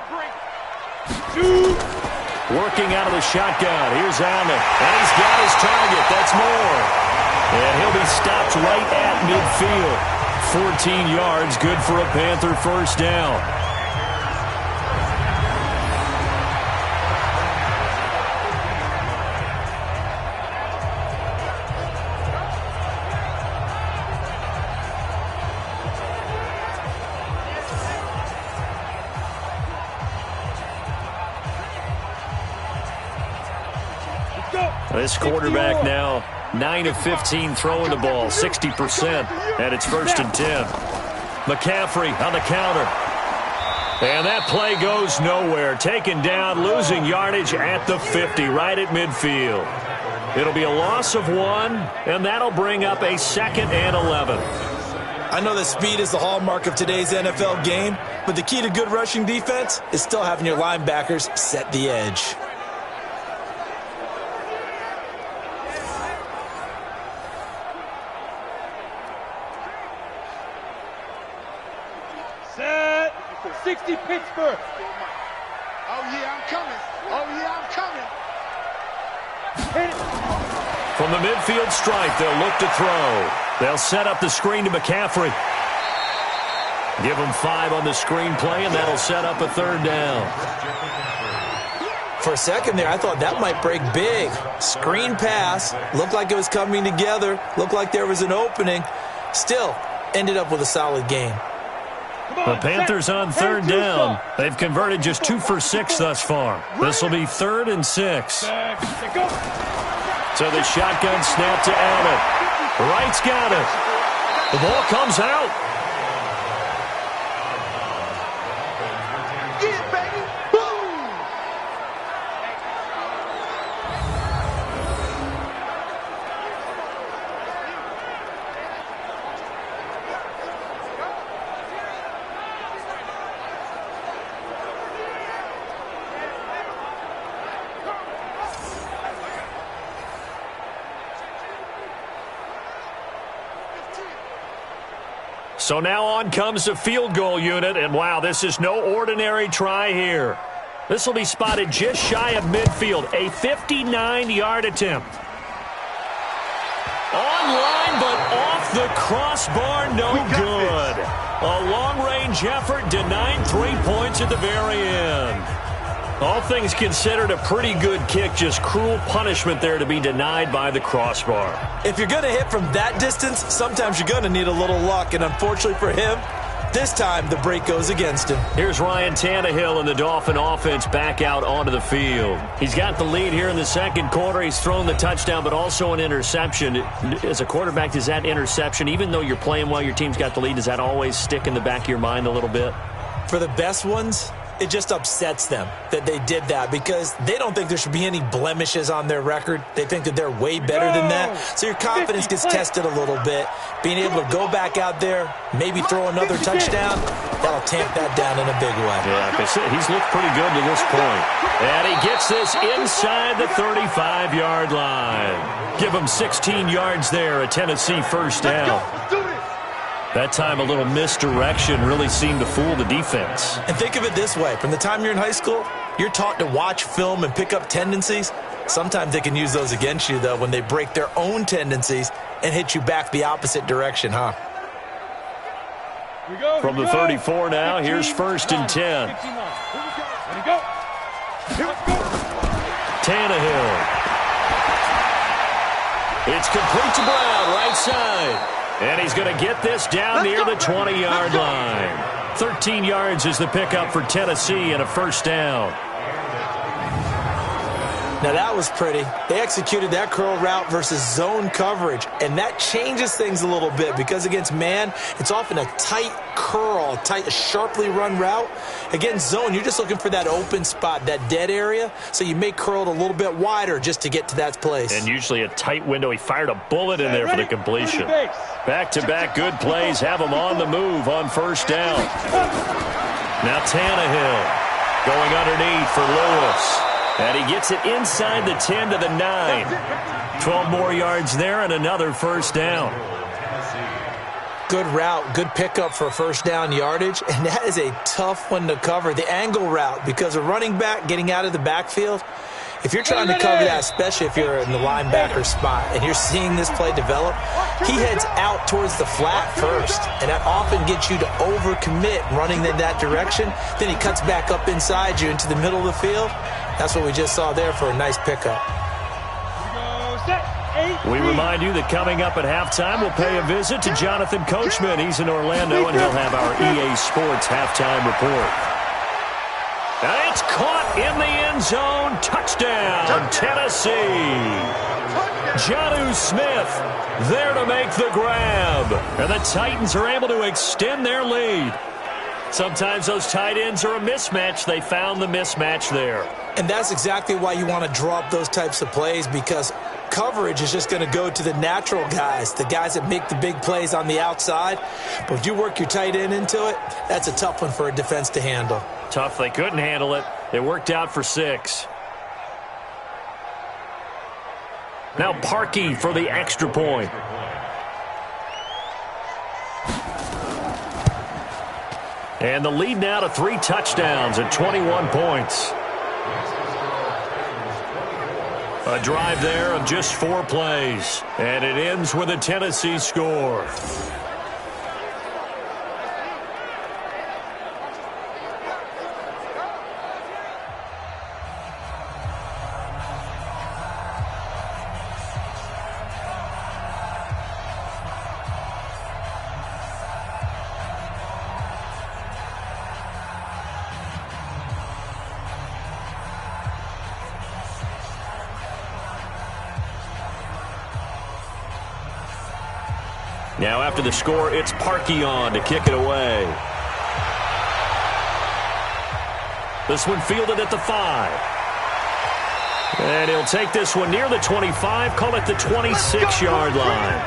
Working out of the shotgun. Here's Allen. And he's got his target. That's more. And he'll be stopped right at midfield. 14 yards. Good for a Panther first down. This quarterback now 9 of 15 throwing the ball, 60%, and it's 1st and 10. McCaffrey on the counter. And that play goes nowhere. Taken down, losing yardage at the 50, right at midfield. It'll be a loss of 1, and that'll bring up a 2nd and 11. I know that speed is the hallmark of today's NFL game, but the key to good rushing defense is still having your linebackers set the edge. Set. 60 Pittsburgh. Oh, yeah, I'm coming. Oh, yeah, I'm coming. Hit it. From the midfield stripe, they'll look to throw. They'll set up the screen to McCaffrey. Give him 5 on the screen play, and that'll set up a 3rd down. For a second there, I thought that might break big. Screen pass. Looked like it was coming together. Looked like there was an opening. Still, ended up with a solid game. The Panthers on 3rd down. They've converted just 2 for 6 thus far. This will be 3rd and 6. So the shotgun snap to Allen. Wright's got it. The ball comes out. Yeah, baby. Boom. So now on comes the field goal unit, and wow, this is no ordinary try here. This will be spotted just shy of midfield, a 59-yard attempt. Online, but off the crossbar, no good. A long-range effort denied 3 points at the very end. All things considered, a pretty good kick, just cruel punishment there to be denied by the crossbar. If you're going to hit from that distance, sometimes you're going to need a little luck, and unfortunately for him, this time the break goes against him. Here's Ryan Tannehill and the Dolphin offense back out onto the field. He's got the lead here in the 2nd quarter. He's thrown the touchdown, but also an interception. As a quarterback, does that interception, even though you're playing well, your team's got the lead, does that always stick in the back of your mind a little bit? For the best ones, it just upsets them that they did that because they don't think there should be any blemishes on their record. They think that they're way better than that. So your confidence gets tested a little bit. Being able to go back out there, maybe throw another touchdown, that'll tamp that down in a big way. Yeah, like I said, he's looked pretty good to this point. And he gets this inside the 35-yard line. Give him 16 yards there, a Tennessee first down. That time a little misdirection really seemed to fool the defense. And think of it this way. From the time you're in high school, you're taught to watch film and pick up tendencies. Sometimes they can use those against you, though, when they break their own tendencies and hit you back the opposite direction, huh? From the 34 now, here's 1st and 10. Tannehill. It's complete to Brown, right side. And he's going to get this down near the 20-yard line. 13 yards is the pickup for Tennessee and a first down. Now that was pretty. They executed that curl route versus zone coverage, and that changes things a little bit because against man, it's often a tight curl, tight, sharply run route. Against zone, you're just looking for that open spot, that dead area, so you may curl it a little bit wider just to get to that place. And usually a tight window. He fired a bullet in there for the completion. Back-to-back good plays have him on the move on first down. Now Tannehill going underneath for Lewis. And he gets it inside the 10 to the 9. 12 more yards there and another first down. Good route, good pickup for first down yardage, and that is a tough one to cover. The angle route, because a running back getting out of the backfield, if you're trying to cover that, especially if you're in the linebacker spot and you're seeing this play develop, he heads out towards the flat first, and that often gets you to overcommit running in that direction. Then he cuts back up inside you into the middle of the field. That's what we just saw there for a nice pickup. We remind you that coming up at halftime, we'll pay a visit to Jonathan Coachman. He's in Orlando, and he'll have our EA Sports halftime report. And it's caught in the end zone. Touchdown, Tennessee. Jonnu Smith there to make the grab. And the Titans are able to extend their lead. Sometimes those tight ends are a mismatch. They found the mismatch there. And that's exactly why you want to draw up those types of plays, because coverage is just going to go to the natural guys, the guys that make the big plays on the outside. But if you work your tight end into it, that's a tough one for a defense to handle. Tough. They couldn't handle it. It worked out for 6. Now Parkey for the extra point. And the lead now to 3 touchdowns at 21 points. A drive there of just 4 plays. And it ends with a Tennessee score. Now after the score, it's Parkey on to kick it away. This one fielded at the 5. And he'll take this one near the 25, call it the 26-yard line.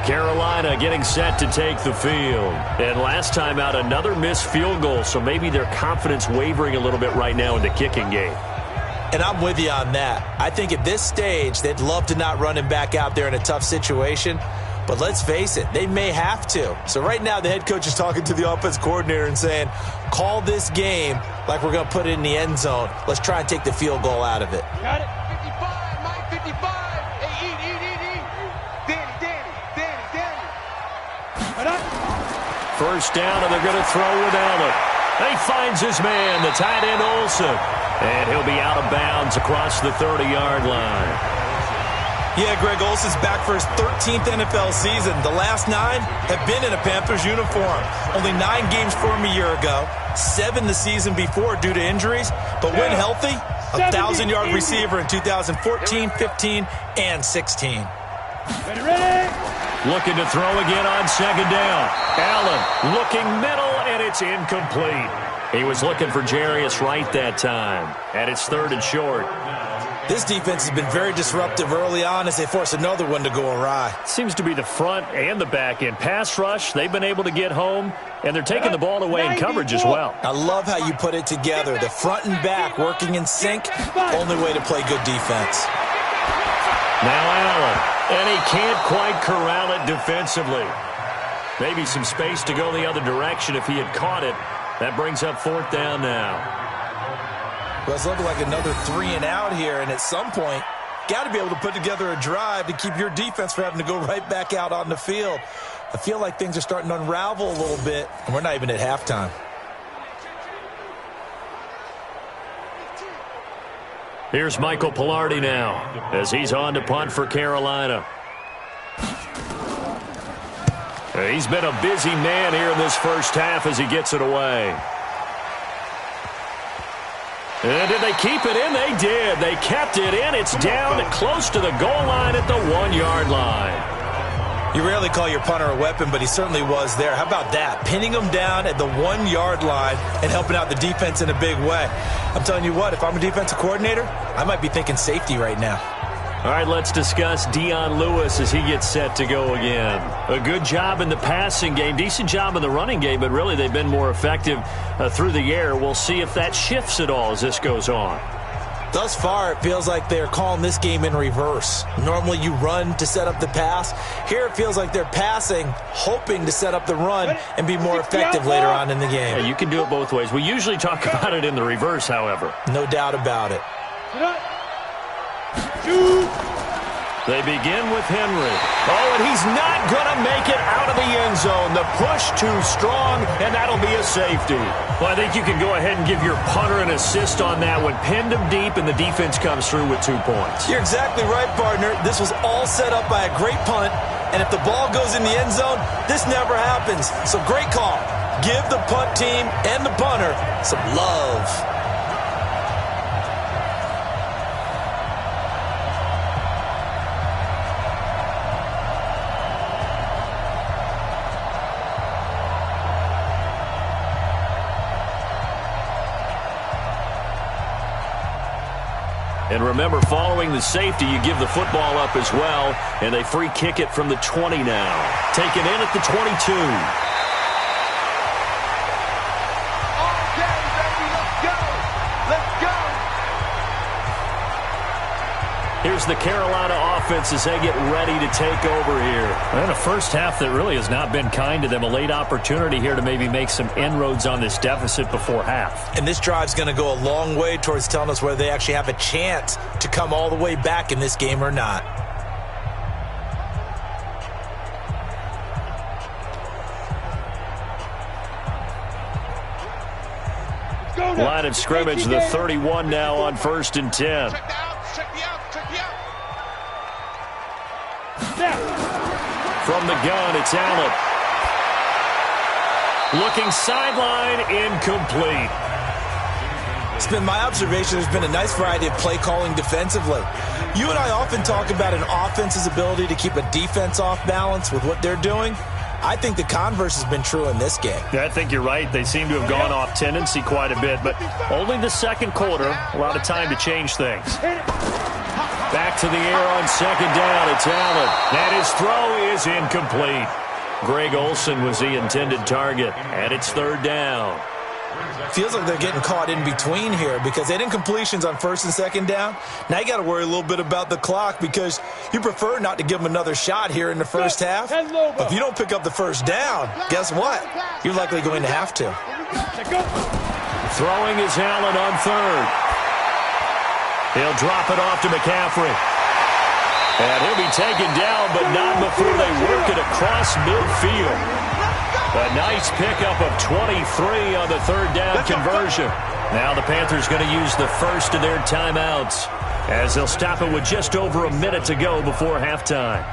Carolina getting set to take the field. And last time out, another missed field goal, so maybe their confidence wavering a little bit right now in the kicking game. And I'm with you on that. I think at this stage, they'd love to not run him back out there in a tough situation. But let's face it, they may have to. So right now, the head coach is talking to the offense coordinator and saying, call this game like we're going to put it in the end zone. Let's try and take the field goal out of it. Got it. 55, Mike, 55. Hey, eat. Danny. First down, and they're going to throw with Allen. He finds his man, the tight end Olsen. And he'll be out of bounds across the 30-yard line. Yeah, Greg, Olsen's back for his 13th NFL season. The last 9 have been in a Panthers uniform. Only 9 games for him a year ago, 7 the season before due to injuries. But when healthy, a 1,000-yard receiver in 2014, 15, and 16. Ready. Looking to throw again on second down. Allen looking middle, and it's incomplete. He was looking for Jarius Wright that time, and it's 3rd and short. This defense has been very disruptive early on as they force another one to go awry. Seems to be the front and the back end. Pass rush, they've been able to get home, and they're taking the ball away in coverage as well. I love how you put it together. The front and back working in sync, only way to play good defense. Now Allen, and he can't quite corral it defensively. Maybe some space to go the other direction if he had caught it. That brings up 4th down now. Well, it's looking like another 3 and out here, and at some point, got to be able to put together a drive to keep your defense from having to go right back out on the field. I feel like things are starting to unravel a little bit, and we're not even at halftime. Here's Michael Pilardi now as he's on to punt for Carolina. He's been a busy man here in this first half as he gets it away. And did they keep it in? They did. They kept it in. It's down close to the goal line at the 1-yard line. You rarely call your punter a weapon, but he certainly was there. How about that? Pinning him down at the 1-yard line and helping out the defense in a big way. I'm telling you what, if I'm a defensive coordinator, I might be thinking safety right now. All right, let's discuss Dion Lewis as he gets set to go again. A good job in the passing game, decent job in the running game, but really they've been more effective through the air. We'll see if that shifts at all as this goes on. Thus far, it feels like they're calling this game in reverse. Normally you run to set up the pass. Here it feels like they're passing, hoping to set up the run and be more effective later on in the game. Yeah, you can do it both ways. We usually talk about it in the reverse, however. No doubt about it. They begin with Henry. Oh, and he's not going to make it out of the end zone. The push too strong, and that'll be a safety. Well, I think you can go ahead and give your punter an assist on that one. Pinned him deep, and the defense comes through with 2 points. You're exactly right, partner. This was all set up by a great punt, and if the ball goes in the end zone, this never happens. So great call. Give the punt team and the punter some love. And remember, following the safety, you give the football up as well, and they free kick it from the 20 now. Taken in at the 22. Okay, baby, let's go. Let's go. Here's the Carolina offense as they get ready to take over here. And a first half that really has not been kind to them. A late opportunity here to maybe make some inroads on this deficit before half. And this drive's going to go a long way towards telling us whether they actually have a chance to come all the way back in this game or not. Line of scrimmage, the 31 now on 1st and 10. Check the outs, check the outs, check the outs. From the gun, it's Allen. Looking sideline, incomplete. It's been my observation there's been a nice variety of play calling defensively. You and I often talk about an offense's ability to keep a defense off balance with what they're doing. I think the converse has been true in this game. Yeah, I think you're right. They seem to have gone off tendency quite a bit, but only the second quarter. A lot of time to change things. Back to the air on 2nd down. It's Allen. And his throw is incomplete. Greg Olsen was the intended target, and it's 3rd down. Feels like they're getting caught in between here because they did incompletions on 1st and 2nd down. Now you got to worry a little bit about the clock because you prefer not to give them another shot here in the first half. But if you don't pick up the 1st down, guess what? You're likely going to have to. Throwing is Allen on 3rd. He'll drop it off to McCaffrey. And he'll be taken down, but not before they work it across midfield. A nice pickup of 23 on the 3rd down conversion. Now the Panthers going to use the first of their timeouts as they'll stop it with just over a minute to go before halftime.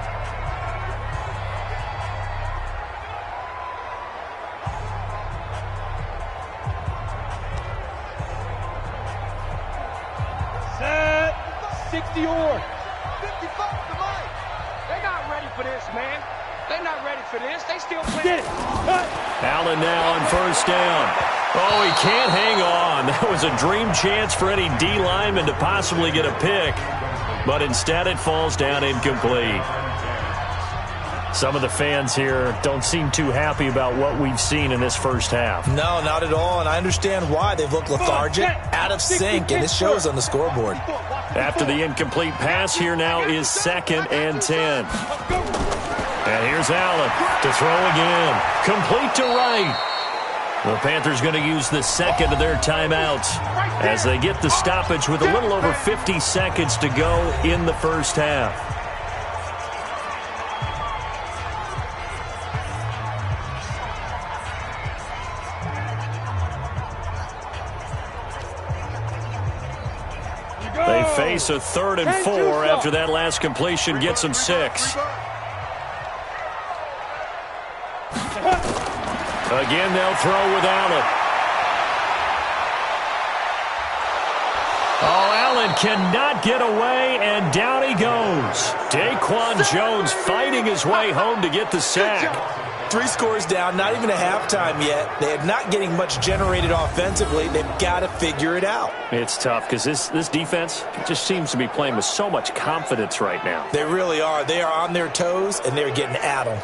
Set. 60 or. 55 to Mike. They're not ready for this, man. They're not ready for this. They still playing. Get it. Cut. Allen now on 1st down. Oh, he can't hang on. That was a dream chance for any D lineman to possibly get a pick. But instead it falls down incomplete. Some of the fans here don't seem too happy about what we've seen in this first half. No, not at all, and I understand why. They've looked lethargic, out of sync, and it shows on the scoreboard. After the incomplete pass, here now is 2nd and 10. And here's Allen to throw again. Complete to right. The Panthers going to use the second of their timeouts as they get the stoppage with a little over 50 seconds to go in the first half. They face a 3rd and 4 after that last completion gets them 6. Again, they'll throw with Allen. Oh, Allen cannot get away, and down he goes. Daquan Jones fighting his way home to get the sack. 3 scores down, not even a halftime yet. They are not getting much generated offensively. They've got to figure it out. It's tough because this defense just seems to be playing with so much confidence right now. They really are. They are on their toes, and they're getting at them.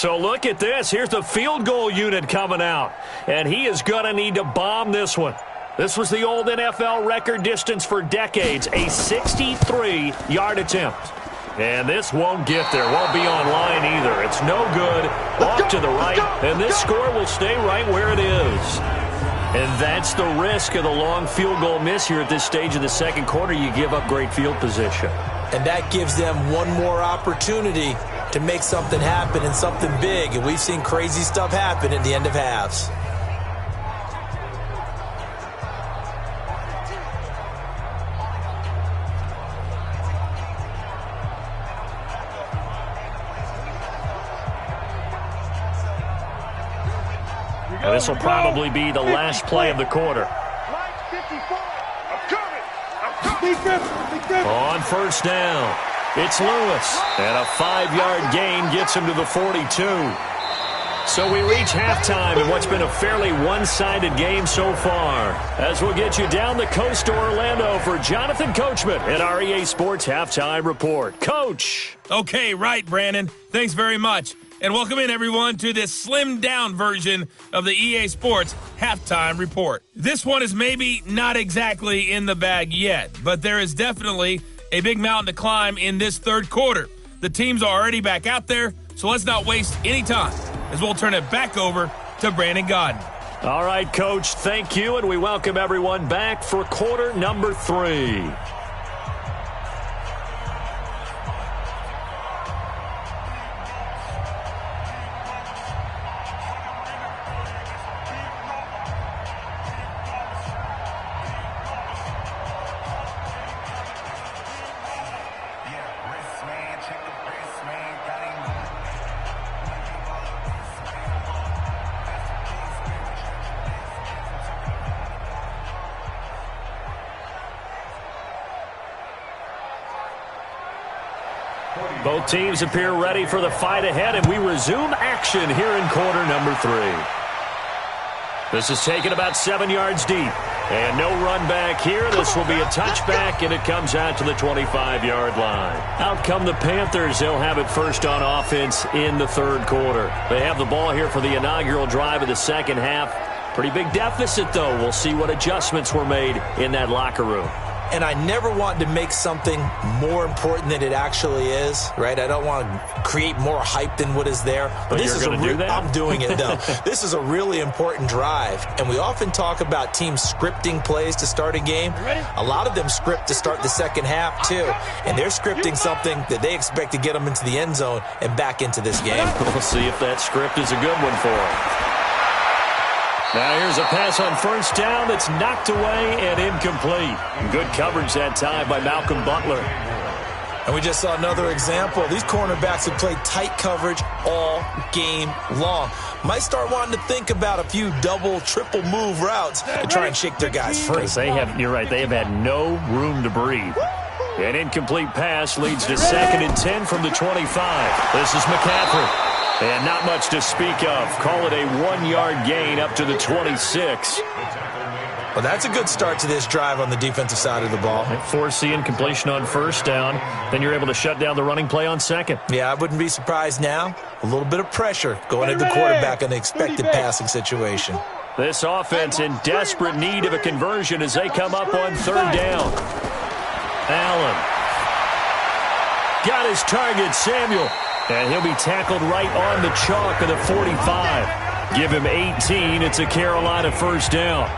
So look at this. Here's the field goal unit coming out. And he is going to need to bomb this one. This was the old NFL record distance for decades, a 63-yard attempt. And this won't get there, won't be on line either. It's no good, off to the right, and this score will stay right where it is. And that's the risk of the long field goal miss here at this stage of the second quarter. You give up great field position. And that gives them one more opportunity to make something happen and something big. And we've seen crazy stuff happen at the end of halves. And this will probably be the last play of the quarter. On first down, it's Lewis. And a 5-yard gain gets him to the 42. So we reach halftime in what's been a fairly one-sided game so far. As we'll get you down the coast to Orlando for Jonathan Coachman at our EA Sports Halftime Report. Coach. Okay, right, Brandon. Thanks very much. And welcome in, everyone, to this slimmed-down version of the EA Sports Halftime Report. This one is maybe not exactly in the bag yet, but there is definitely a big mountain to climb in this third quarter. The teams are already back out there, so let's not waste any time as we'll turn it back over to Brandon Godden. All right, Coach, thank you, and we welcome everyone back for quarter number 3. Both teams appear ready for the fight ahead, and we resume action here in quarter number 3. This is taken about 7 yards deep. And no run back here. This will be a touchback, and it comes out to the 25-yard line. Out come the Panthers. They'll have it first on offense in the third quarter. They have the ball here for the inaugural drive of the second half. Pretty big deficit, though. We'll see what adjustments were made in that locker room. And I never want to make something more important than it actually is, right? I don't want to create more hype than what is there. But this is do that? I'm doing it, though. This is a really important drive. And we often talk about teams scripting plays to start a game. A lot of them script to start the second half, too. And they're scripting something that they expect to get them into the end zone and back into this game. We'll see if that script is a good one for them. Now here's a pass on first down that's knocked away and incomplete. Good coverage that time by Malcolm Butler. And we just saw another example. These cornerbacks have played tight coverage all game long. Might start wanting to think about a few double, triple move routes to try and shake their guys free. You're right, they have had no room to breathe. An incomplete pass leads to 2nd and 10 from the 25. This is McCaffrey. And not much to speak of. Call it a 1-yard gain up to the 26. Well, that's a good start to this drive on the defensive side of the ball. Force the incompletion on first down. Then you're able to shut down the running play on second. Yeah, I wouldn't be surprised now. A little bit of pressure going into the quarterback in the expected passing situation. This offense in desperate need of a conversion as they come up on third down. Allen got his target, Samuel. And he'll be tackled right on the chalk of the 45. Give him 18. It's a Carolina first down.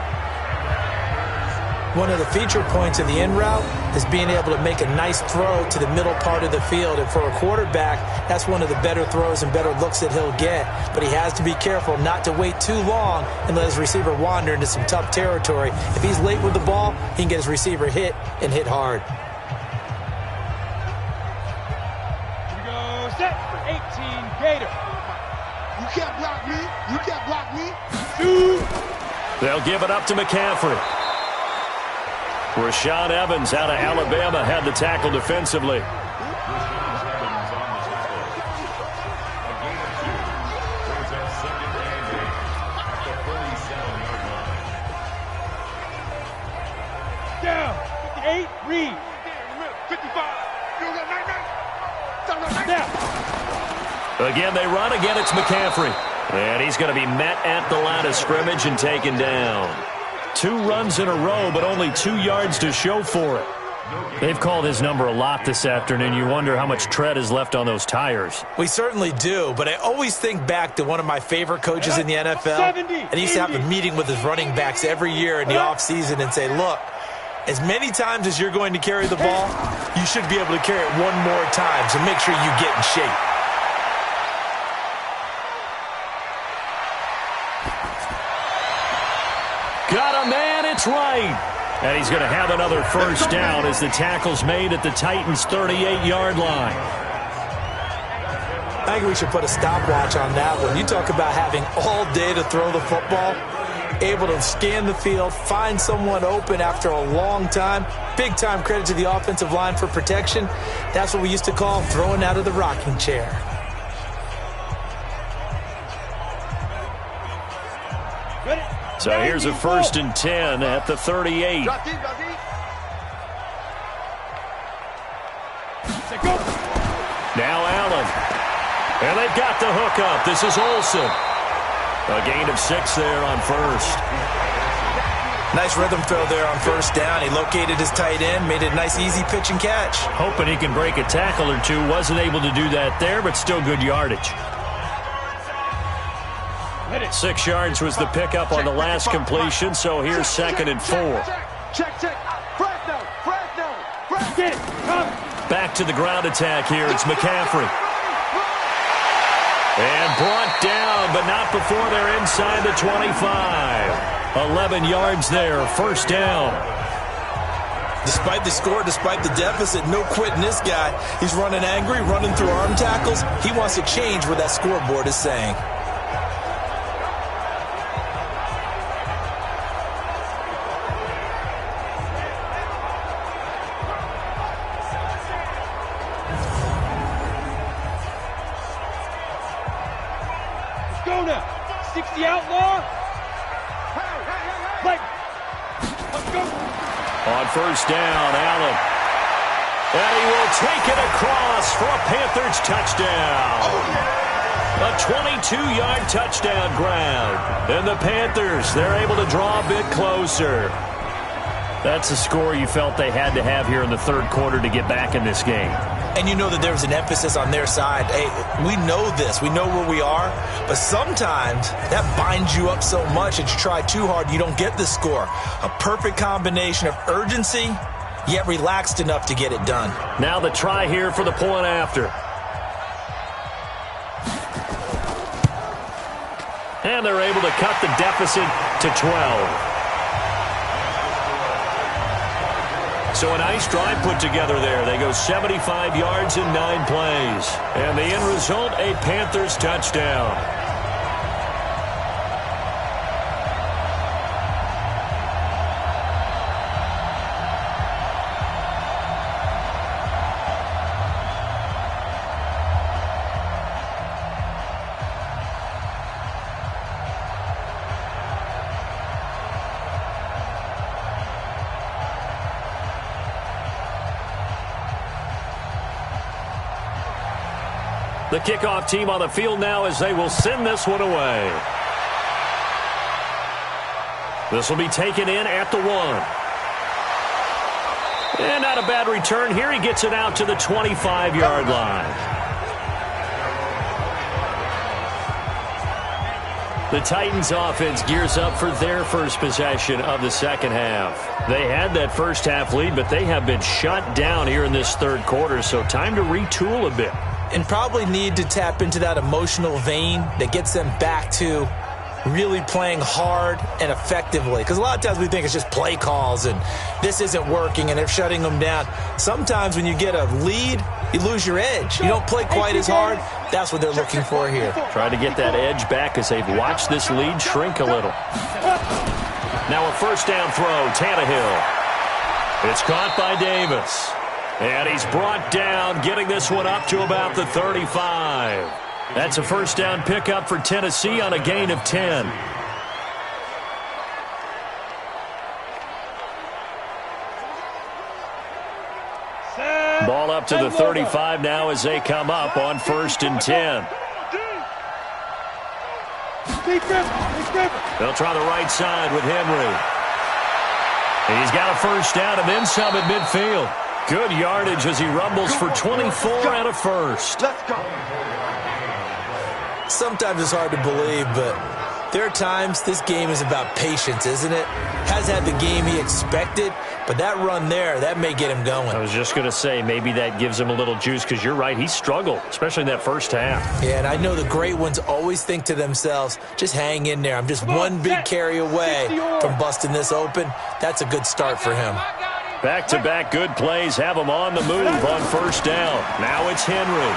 One of the feature points of the in route is being able to make a nice throw to the middle part of the field. And for a quarterback, that's one of the better throws and better looks that he'll get. But he has to be careful not to wait too long and let his receiver wander into some tough territory. If he's late with the ball, he can get his receiver hit and hit hard. Set for 18, Gator. You can't block me. You can't block me. Shoot. They'll give it up to McCaffrey. Rashaan Evans out of Alabama had the tackle defensively. Down. 58, read. 55. Now. Again, they run. Again, it's McCaffrey. And he's going to be met at the line of scrimmage and taken down. 2 runs in a row, but only 2 yards to show for it. They've called his number a lot this afternoon. You wonder how much tread is left on those tires. We certainly do, but I always think back to one of my favorite coaches in the NFL. And he used to have a meeting with his running backs every year in the offseason and say, look, as many times as you're going to carry the ball, you should be able to carry it one more time, so make sure you get in shape. Got a man, it's right. And he's going to have another first down as the tackle's made at the Titans' 38-yard line. I think we should put a stopwatch on that one. You talk about having all day to throw the football, able to scan the field, find someone open after a long time. Big-time credit to the offensive line for protection. That's what we used to call throwing out of the rocking chair. So here's a 1st and 10 at the 38. Now Allen. And they've got the hook up. This is Olsen. A gain of 6 there on first. Nice rhythm throw there on first down. He located his tight end, made it a nice easy pitch and catch. Hoping he can break a tackle or two. Wasn't able to do that there, but still good yardage. 6 yards was the pickup on the last completion, so here's 2nd and 4. Back to the ground attack here. It's McCaffrey. And brought down, but not before they're inside the 25. 11 yards there, first down. Despite the score, despite the deficit, no quitting this guy. He's running angry, running through arm tackles. He wants to change what that scoreboard is saying. Go now. 60 outlaw. Play. Let's go. On first down, Allen. And he will take it across for a Panthers touchdown. A 22-yard touchdown grab. And the Panthers, they're able to draw a bit closer. That's a score you felt they had to have here in the third quarter to get back in this game. And you know that there was an emphasis on their side. Hey, we know this. We know where we are. But sometimes that binds you up so much that you try too hard, you don't get the score. A perfect combination of urgency, yet relaxed enough to get it done. Now the try here for the point after. And they're able to cut the deficit to 12. So a nice drive put together there. They go 75 yards in 9 plays. And the end result, a Panthers touchdown. The kickoff team on the field now as they will send this one away. This will be taken in at the 1. And not a bad return here. He gets it out to the 25-yard line. The Titans offense gears up for their first possession of the second half. They had that first half lead, but they have been shut down here in this third quarter, so time to retool a bit. And probably need to tap into that emotional vein that gets them back to really playing hard and effectively. Because a lot of times we think it's just play calls and this isn't working and they're shutting them down. Sometimes when you get a lead, you lose your edge. You don't play quite as hard. That's what they're looking for here. Try to get that edge back as they've watched this lead shrink a little. Now a first down throw, Tannehill. It's caught by Davis. And he's brought down, getting this one up to about the 35. That's a first down pickup for Tennessee on a gain of 10. Ball up to the 35 now as they come up on 1st and 10. They'll try the right side with Henry. He's got a first down and then some at midfield. Good yardage as he rumbles for 24 and a first. Let's go. Sometimes it's hard to believe, but there are times this game is about patience, isn't it? Has had the game he expected, but that run there, that may get him going. I was just going to say, maybe that gives him a little juice because you're right, he struggled, especially in that first half. Yeah, and I know the great ones always think to themselves, just hang in there. I'm just one big carry away from busting this open. That's a good start for him. Back-to-back good plays have him on the move on first down. Now it's Henry.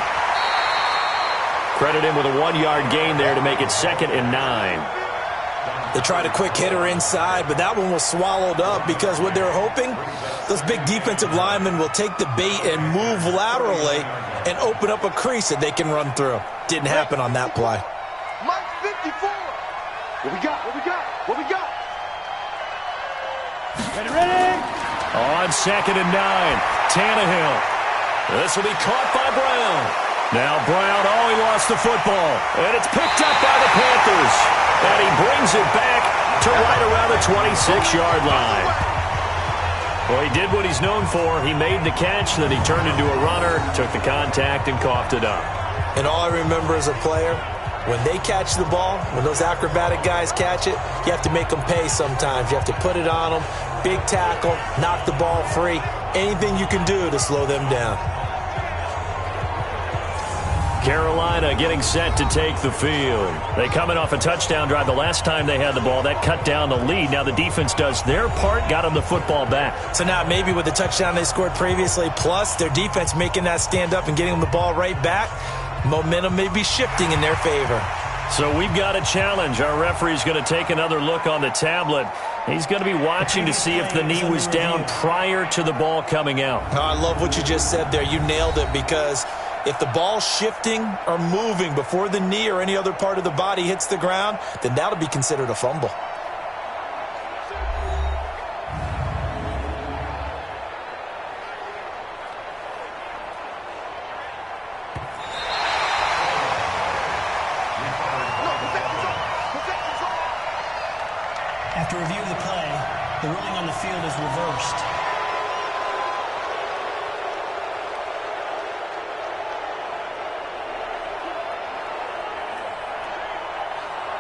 Credit him with a 1-yard gain there to make it 2nd and 9. They tried a quick hitter inside, but that one was swallowed up because what they're hoping, those big defensive linemen will take the bait and move laterally and open up a crease that they can run through. Didn't happen on that play. Mike 54. What we got? What we got? What we got? Ready? On 2nd and 9, Tannehill. This will be caught by Brown. Now Brown, he lost the football. And it's picked up by the Panthers. And he brings it back to right around the 26-yard line. Well, he did what he's known for. He made the catch, then he turned into a runner, took the contact, and coughed it up. And all I remember as a player, when they catch the ball, when those acrobatic guys catch it, you have to make them pay sometimes. You have to put it on them, big tackle, knock the ball free, anything you can do to slow them down. Carolina getting set to take the field. They coming off a touchdown drive the last time they had the ball. That cut down the lead. Now the defense does their part, got them the football back. So now maybe with the touchdown they scored previously, plus their defense making that stand up and getting them the ball right back, momentum may be shifting in their favor. So we've got a challenge. Our referee's going to take another look on the tablet. He's going to be watching to see if the knee was down prior to the ball coming out. Oh, I love what you just said there. You nailed it, because if the ball's shifting or moving before the knee or any other part of the body hits the ground, then that'll be considered a fumble. After review of the play, the ruling on the field is reversed.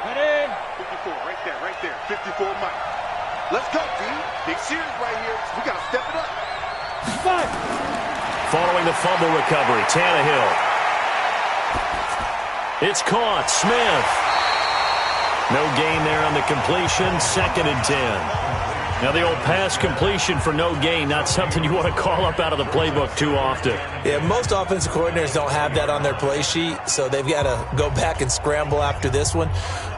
Ready? 54, right there. 54, Mike. Let's go, D. Big series right here. We got to step it up. 5. Following the fumble recovery, Tannehill. It's caught. Smith. No gain there on the completion. 2nd and 10. Now the old pass completion for no gain, not something you want to call up out of the playbook too often. Yeah, most offensive coordinators don't have that on their play sheet, so they've got to go back and scramble after this one.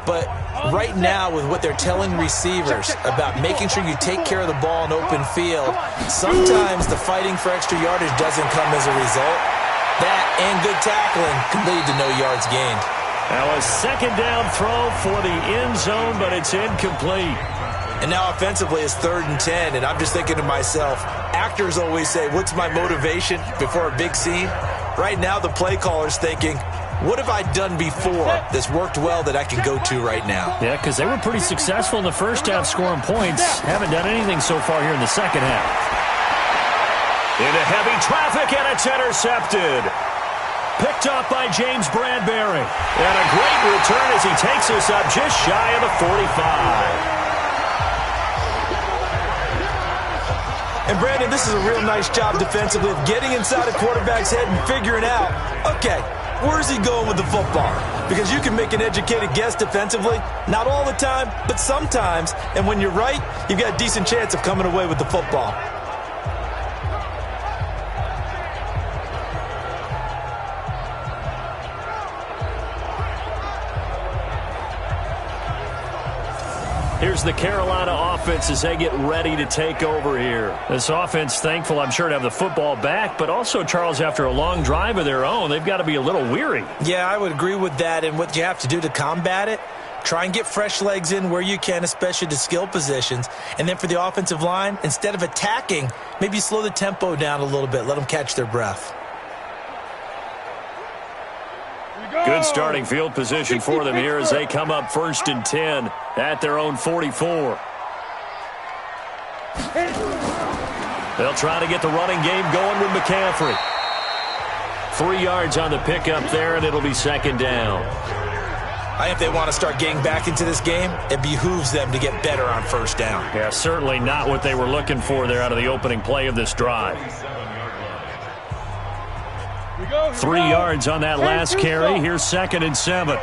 But right now, with what they're telling receivers about making sure you take care of the ball in open field, sometimes the fighting for extra yardage doesn't come as a result. That and good tackling can lead to no yards gained. Now a 2nd down throw for the end zone, but it's incomplete. And now offensively it's 3rd and 10, and I'm just thinking to myself, actors always say, what's my motivation before a big scene? Right now the play caller's thinking, what have I done before that's worked well that I can go to right now? Yeah, because they were pretty successful in the first half scoring points. Haven't done anything so far here in the second half. Into heavy traffic, and it's intercepted. Picked up by James Bradbury. And a great return as he takes us up just shy of the 45. And Brandon, this is a real nice job defensively of getting inside a quarterback's head and figuring out, okay, where's he going with the football? Because you can make an educated guess defensively, not all the time, but sometimes. And when you're right, you've got a decent chance of coming away with the football. Here's the Carolina offense as they get ready to take over here. This offense, thankful, I'm sure, to have the football back, but also, Charles, after a long drive of their own, they've got to be a little weary. Yeah, I would agree with that, and what you have to do to combat it, try and get fresh legs in where you can, especially to skill positions. And then for the offensive line, instead of attacking, maybe slow the tempo down a little bit, let them catch their breath. Good Good starting field position for them here as they come up 1st and 10 at their own 44. They'll try to get the running game going with McCaffrey. 3 yards on the pickup there, and it'll be 2nd down. I think if they want to start getting back into this game, it behooves them to get better on 1st down. Yeah, certainly not what they were looking for there out of the opening play of this drive. 3 yards on that last carry. Here's 2nd and 7.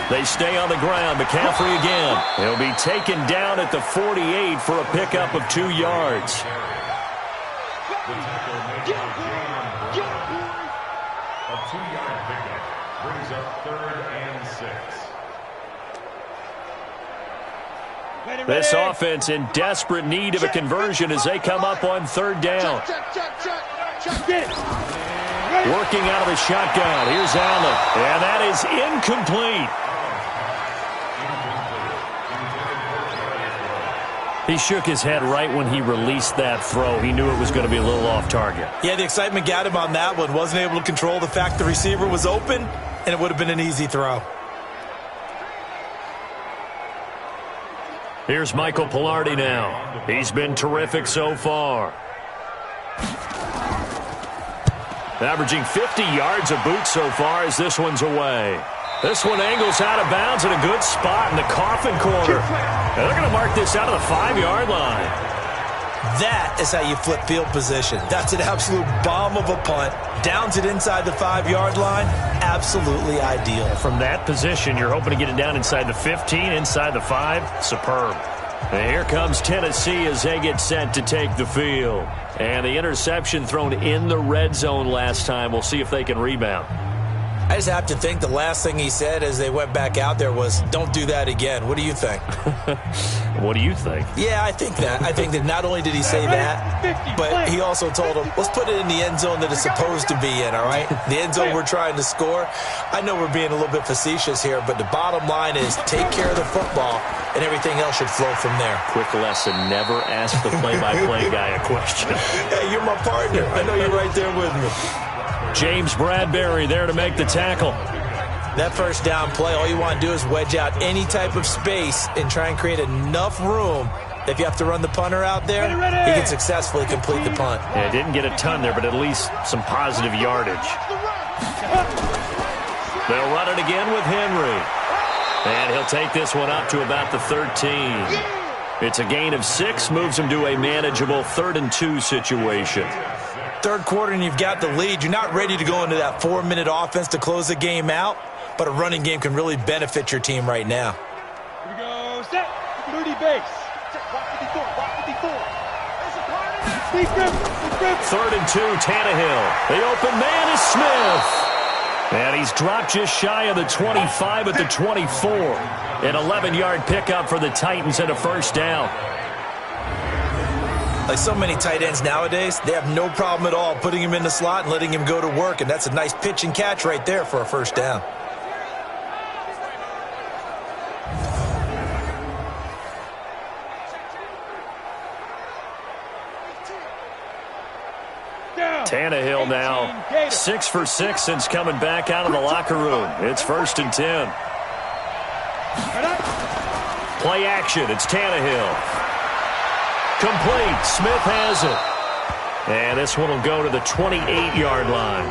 They stay on the ground. McCaffrey again. He'll be taken down at the 48 for a pickup of 2 yards. A 2-yard pickup brings up 3rd and 6. This offense in desperate need of a conversion as they come up on 3rd down. Working out of the shotgun. Here's Allen. And that is incomplete. He shook his head right when he released that throw. He knew it was going to be a little off target. Yeah, the excitement got him on that one. Wasn't able to control the fact the receiver was open, and it would have been an easy throw. Here's Michael Pilardi now. He's been terrific so far. Averaging 50 yards a boot so far as this one's away. This one angles out of bounds in a good spot in the coffin corner. And they're going to mark this out of the 5-yard line. That is how you flip field position. That's an absolute bomb of a punt. Downs it inside the 5-yard line. Absolutely ideal. From that position, you're hoping to get it down inside the 15, inside the 5. Superb. And here comes Tennessee as they get set to take the field. And the interception thrown in the red zone last time. We'll see if they can rebound. I just have to think the last thing he said as they went back out there was, don't do that again. What do you think? What do you think? Yeah, I think that. I think that not only did he say that, but he also told him, let's put it in the end zone that it's supposed to be in, all right? The end zone we're trying to score. I know we're being a little bit facetious here, but the bottom line is take care of the football, and everything else should flow from there. Quick lesson, never ask the play-by-play guy a question. Hey, you're my partner. I know you're right there with me. James Bradbury there to make the tackle. That 1st down play, all you want to do is wedge out any type of space and try and create enough room that if you have to run the punter out there, he can successfully complete the punt. Yeah, didn't get a ton there, but at least some positive yardage. They'll run it again with Henry. And he'll take this one up to about the 13. It's a gain of 6, moves him to a manageable 3rd and 2 situation. 3rd quarter and you've got the lead. You're not ready to go into that 4-minute offense to close the game out, but a running game can really benefit your team right now. Here we go, set, 30 base. Block 54, block 54. 3rd and 2, Tannehill. The open man is Smith. And he's dropped just shy of the 25 at the 24. An 11-yard pickup for the Titans and a 1st down. Like so many tight ends nowadays, they have no problem at all putting him in the slot and letting him go to work, and that's a nice pitch and catch right there for a 1st down. Tannehill now 6 for 6 since coming back out of the locker room. It's 1st and 10. Play action. It's Tannehill. Complete. Smith has it. And this one will go to the 28-yard line.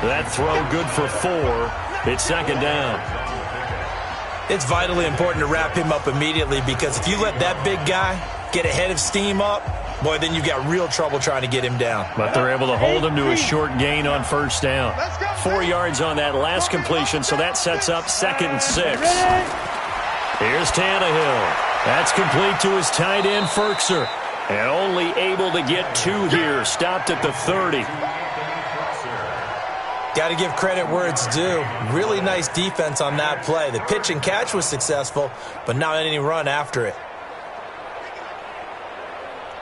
That throw good for 4. It's 2nd down. It's vitally important to wrap him up immediately because if you let that big guy get ahead of steam up, boy, then you've got real trouble trying to get him down. But they're able to hold him to a short gain on 1st down. 4 yards on that last completion, so that sets up 2nd and 6. Here's Tannehill. That's complete to his tight end, Ferkser. And only able to get 2 here. Stopped at the 30. Got to give credit where it's due. Really nice defense on that play. The pitch and catch was successful, but not any run after it.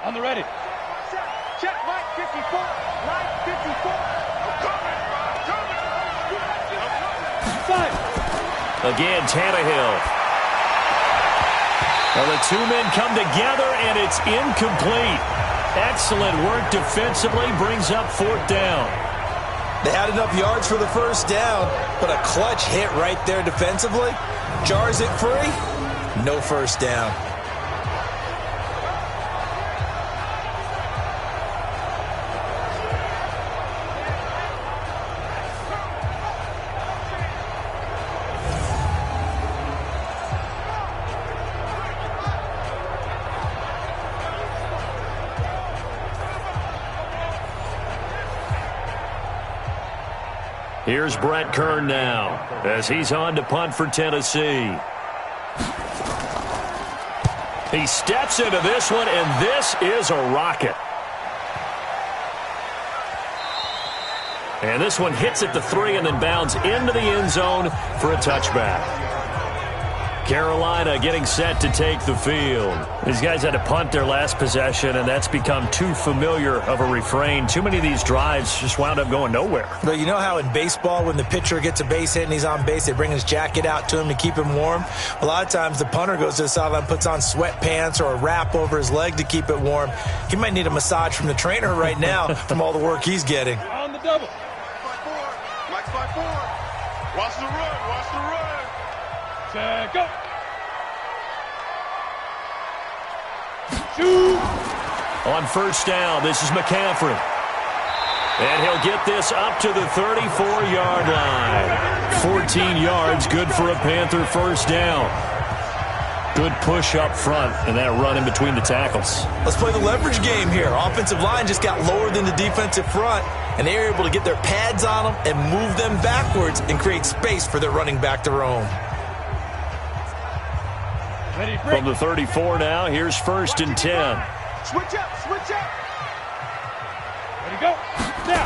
On the ready. Check, Mike 54. Mike 54. Again, Tannehill. Well, the 2 men come together, and it's incomplete. Excellent work defensively, brings up 4th down. They had enough yards for the first down, but a clutch hit right there defensively jars it free. No first down. Here's Brett Kern now as he's on to punt for Tennessee. He steps into this one, and this is a rocket. And this one hits at the 3 and then bounds into the end zone for a touchback. Carolina getting set to take the field. These guys had to punt their last possession, and that's become too familiar of a refrain. Too many of these drives just wound up going nowhere. But you know how in baseball, when the pitcher gets a base hit and he's on base, they bring his jacket out to him to keep him warm? A lot of times the punter goes to the sideline, puts on sweatpants or a wrap over his leg to keep it warm. He might need a massage from the trainer right now from all the work he's getting. On the double. Mike's by 4. Watch the run. Watch the run. Check up. Shoot. On first down, this is McCaffrey. And he'll get this up to the 34-yard line. 14 yards, good for a Panther first down. Good push up front and that run in between the tackles. Let's play the leverage game here. Offensive line just got lower than the defensive front, and they were able to get their pads on them and move them backwards and create space for their running back to roam. From the 34 now, here's 1st and 10. Switch up, switch up. Ready, go. Now.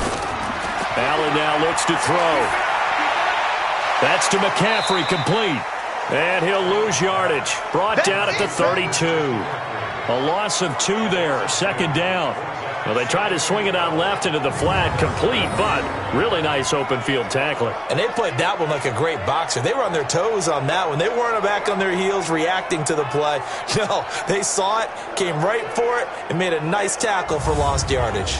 Allen now looks to throw. That's to McCaffrey, complete. And he'll lose yardage. Brought down at the 32. A loss of 2 there, 2nd down. Well, they tried to swing it out left into the flat, complete, but really nice open field tackling. And they played that one like a great boxer. They were on their toes on that one. They weren't back on their heels reacting to the play. No, they saw it, came right for it, and made a nice tackle for lost yardage.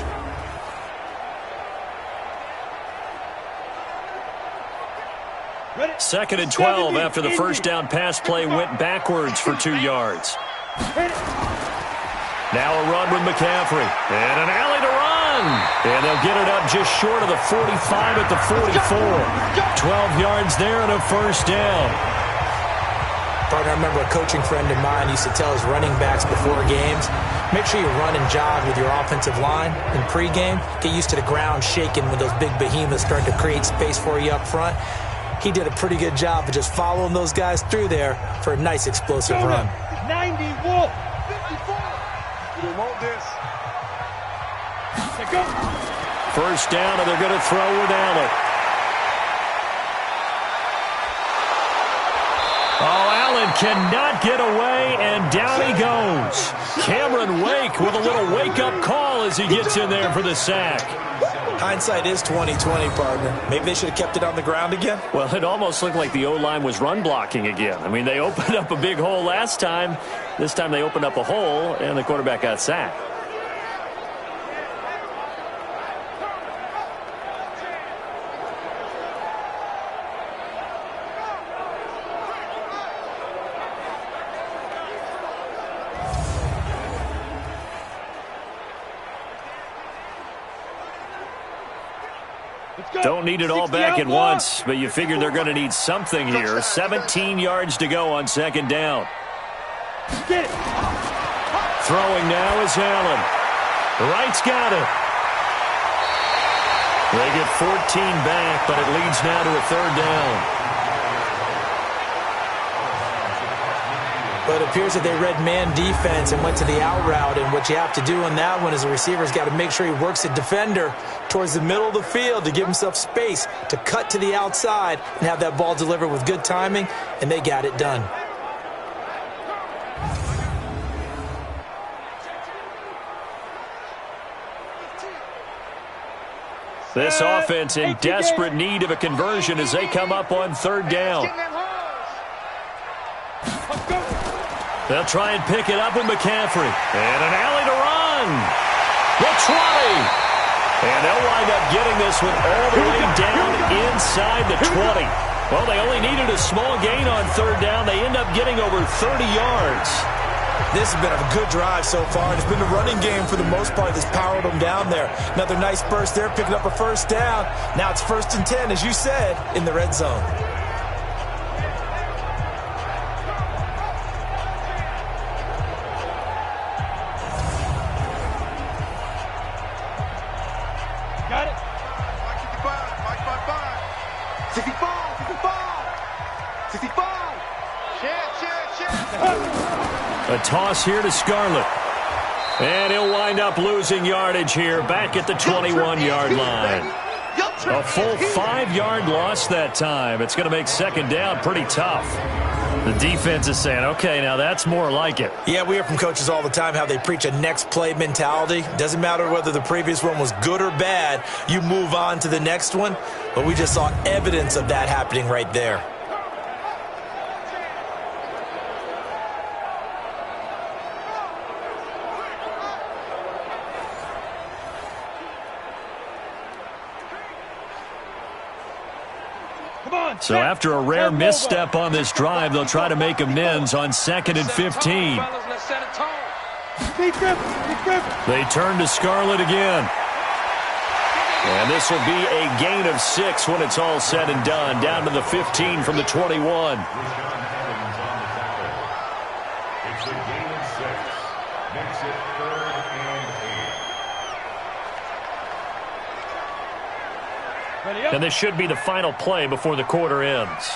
Ready. 2nd and 12 after the first down pass play went backwards for 2 yards. Now a run with McCaffrey. And an alley to run. And they'll get it up just short of the 45 at the 44. 12 yards there and a first down. Partner, I remember a coaching friend of mine used to tell his running backs before games, make sure you run and jog with your offensive line in pregame. Get used to the ground shaking when those big behemoths start to create space for you up front. He did a pretty good job of just following those guys through there for a nice explosive run. 90 Wolf. 54. You want this. Go. First down, and they're going to throw with Allen. Oh, Allen cannot get away, and down he goes. Cameron Wake with a little wake-up call as he gets in there for the sack. Hindsight is 20/20, partner. Maybe they should have kept it on the ground again. Well, it almost looked like the O-line was run blocking again. I mean, they opened up a big hole last time. This time they opened up a hole, and the quarterback got sacked. Don't need it all back at once, but you figure they're going to need something here. 17 yards to go on 2nd down. Throwing now is Allen. Wright's got it. They get 14 back, but it leads now to a 3rd down. But it appears that they read man defense and went to the out route. And what you have to do on that one is the receiver's got to make sure he works the defender towards the middle of the field to give himself space to cut to the outside and have that ball delivered with good timing, and they got it done. This offense in desperate need of a conversion as they come up on 3rd down. They'll try and pick it up with McCaffrey. And an alley to run. The 20. And they'll wind up getting this one all the way down inside the 20. Well, they only needed a small gain on third down. They end up getting over 30 yards. This has been a good drive so far. It's been the running game for the most part that's powered them down there. Another nice burst there, picking up a first down. Now it's 1st and 10, as you said, in the red zone. Got it. 65. A toss here to Scarlett. And he'll wind up losing yardage here back at the 21-yard line. A full 5-yard loss that time. It's going to make second down pretty tough. The defense is saying, okay, now that's more like it. Yeah, we hear from coaches all the time how they preach a next play mentality. Doesn't matter whether the previous one was good or bad. You move on to the next one. But we just saw evidence of that happening right there. So after a rare misstep on this drive, they'll try to make amends on 2nd and 15. They turn to Scarlett again. And this will be a gain of 6 when it's all said and done. Down to the 15 from the 21. It's a gain of 6. Makes it 3rd and 8. And this should be the final play before the quarter ends.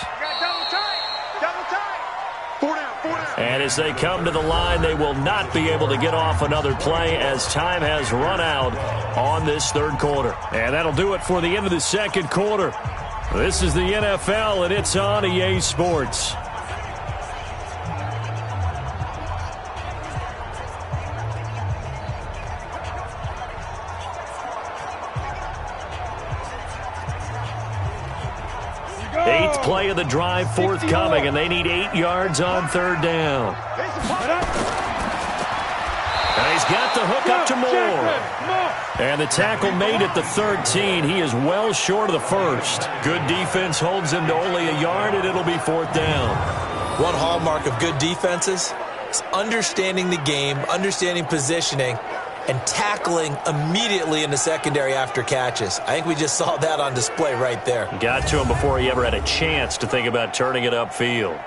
And as they come to the line, they will not be able to get off another play as time has run out on this third quarter. And that'll do it for the end of the second quarter. This is the NFL, and it's on EA Sports. Eighth play of the drive forthcoming, and they need 8 yards on third down. And he's got the hook up to Moore. And the tackle made at the 13. He is well short of the first. Good defense holds him to only a yard, and it'll be 4th down. One hallmark of good defenses is understanding the game, understanding positioning, and tackling immediately in the secondary after catches. I think we just saw that on display right there. Got to him before he ever had a chance to think about turning it upfield.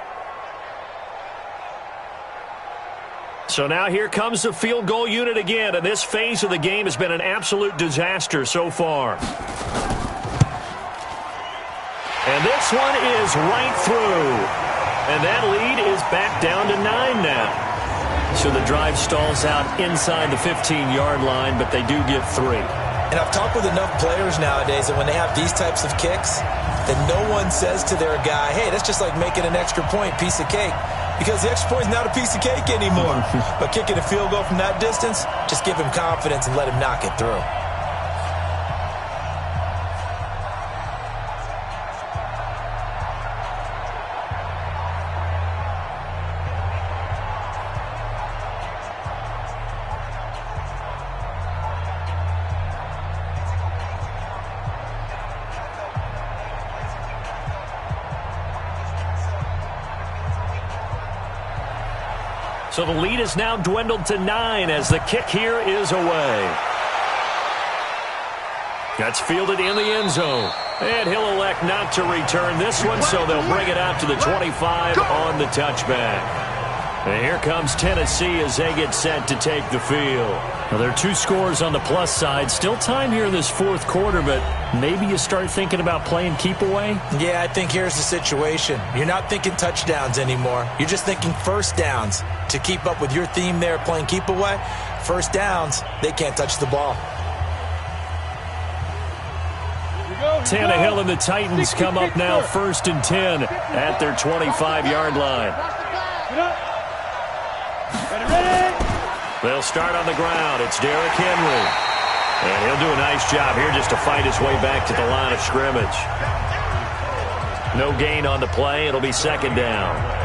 So now here comes the field goal unit again, and this phase of the game has been an absolute disaster so far. And this one is right through. And that lead is back down to 9 now. So the drive stalls out inside the 15-yard line, but they do get 3. And I've talked with enough players nowadays that when they have these types of kicks, that no one says to their guy, hey, that's just like making an extra point, piece of cake. Because the extra point is not a piece of cake anymore. But kicking a field goal from that distance, just give him confidence and let him knock it through. So the lead is now dwindled to 9 as the kick here is away. That's fielded in the end zone. And he'll elect not to return this one, so they'll bring it out to the 25 on the touchback. And here comes Tennessee as they get set to take the field. Well, there are 2 scores on the plus side. Still time here in this 4th quarter, but maybe you start thinking about playing keep away? Yeah, I think here's the situation. You're not thinking touchdowns anymore. You're just thinking first downs. To keep up with your theme there, playing keep away, first downs, they can't touch the ball. Tannehill and the Titans come up now 1st and 10 at their 25-yard line. They'll start on the ground. It's Derrick Henry. And he'll do a nice job here just to fight his way back to the line of scrimmage. No gain on the play. It'll be 2nd down.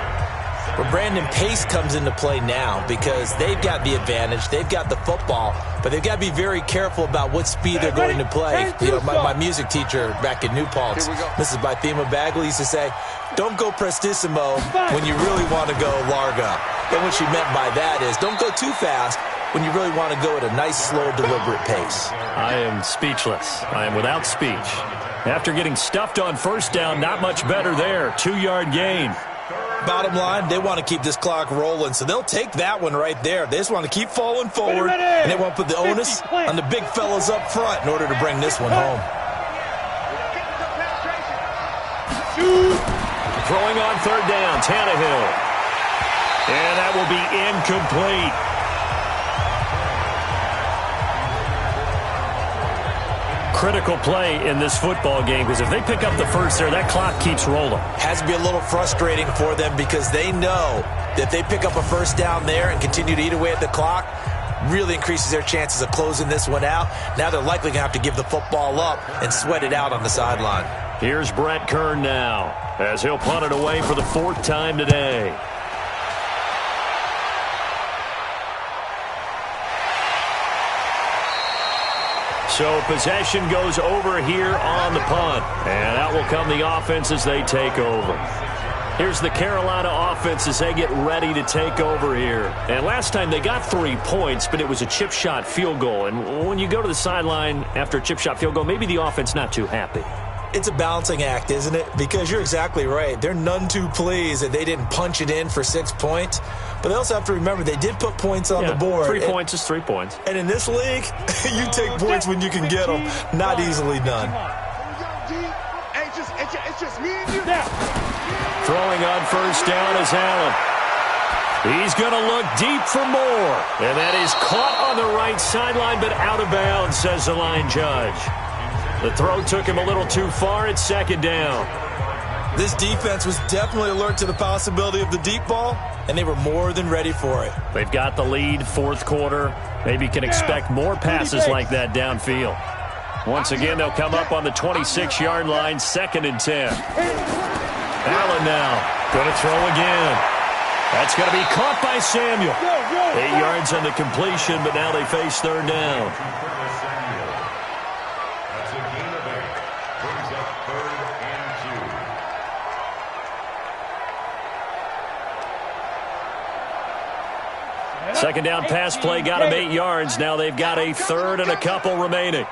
Well, Brandon, pace comes into play now because they've got the advantage. They've got the football, but they've got to be very careful about what speed they're going to play. You know, my music teacher back in New Paltz, Mrs. Bythema Bagley, used to say, don't go prestissimo when you really want to go largo. And what she meant by that is don't go too fast when you really want to go at a nice, slow, deliberate pace. I am speechless. I am without speech. After getting stuffed on first down, not much better there. 2-yard gain. Bottom line, they want to keep this clock rolling, so they'll take that one right there. They just want to keep falling forward, and they want to put the onus on the big fellas up front in order to bring this one home. Throwing on third down, Tannehill. And that will be incomplete. Critical play in this football game because if they pick up the first there, that clock keeps rolling. Has to be a little frustrating for them because they know that if they pick up a first down there and continue to eat away at the clock, really increases their chances of closing this one out. Now they're likely going to have to give the football up and sweat it out on the sideline. Here's Brett Kern now as he'll punt it away for the 4th time today. So possession goes over here on the punt. And out will come the offense as they take over. Here's the Carolina offense as they get ready to take over here. And last time they got 3 points, but it was a chip shot field goal. And when you go to the sideline after a chip shot field goal, maybe the offense not too happy. It's a balancing act, isn't it? Because you're exactly right. They're none too pleased that they didn't punch it in for 6 points. But they also have to remember they did put points on the board. 3 points is 3 points. And in this league, you take points when you can get them. Not easily done. It's just me and you. Throwing on first down is Allen. He's going to look deep for more. And that is caught on the right sideline, but out of bounds, says the line judge. The throw took him a little too far. It's 2nd down. This defense was definitely alert to the possibility of the deep ball, and they were more than ready for it. They've got the lead, 4th quarter. Maybe can expect more passes like that downfield. Once again, they'll come up on the 26-yard line, 2nd and 10. Allen now going to throw again. That's going to be caught by Samuel. 8 yards on the completion, but now they face 3rd down. Second down pass play got him 8 yards. Now they've got a 3rd and a couple remaining.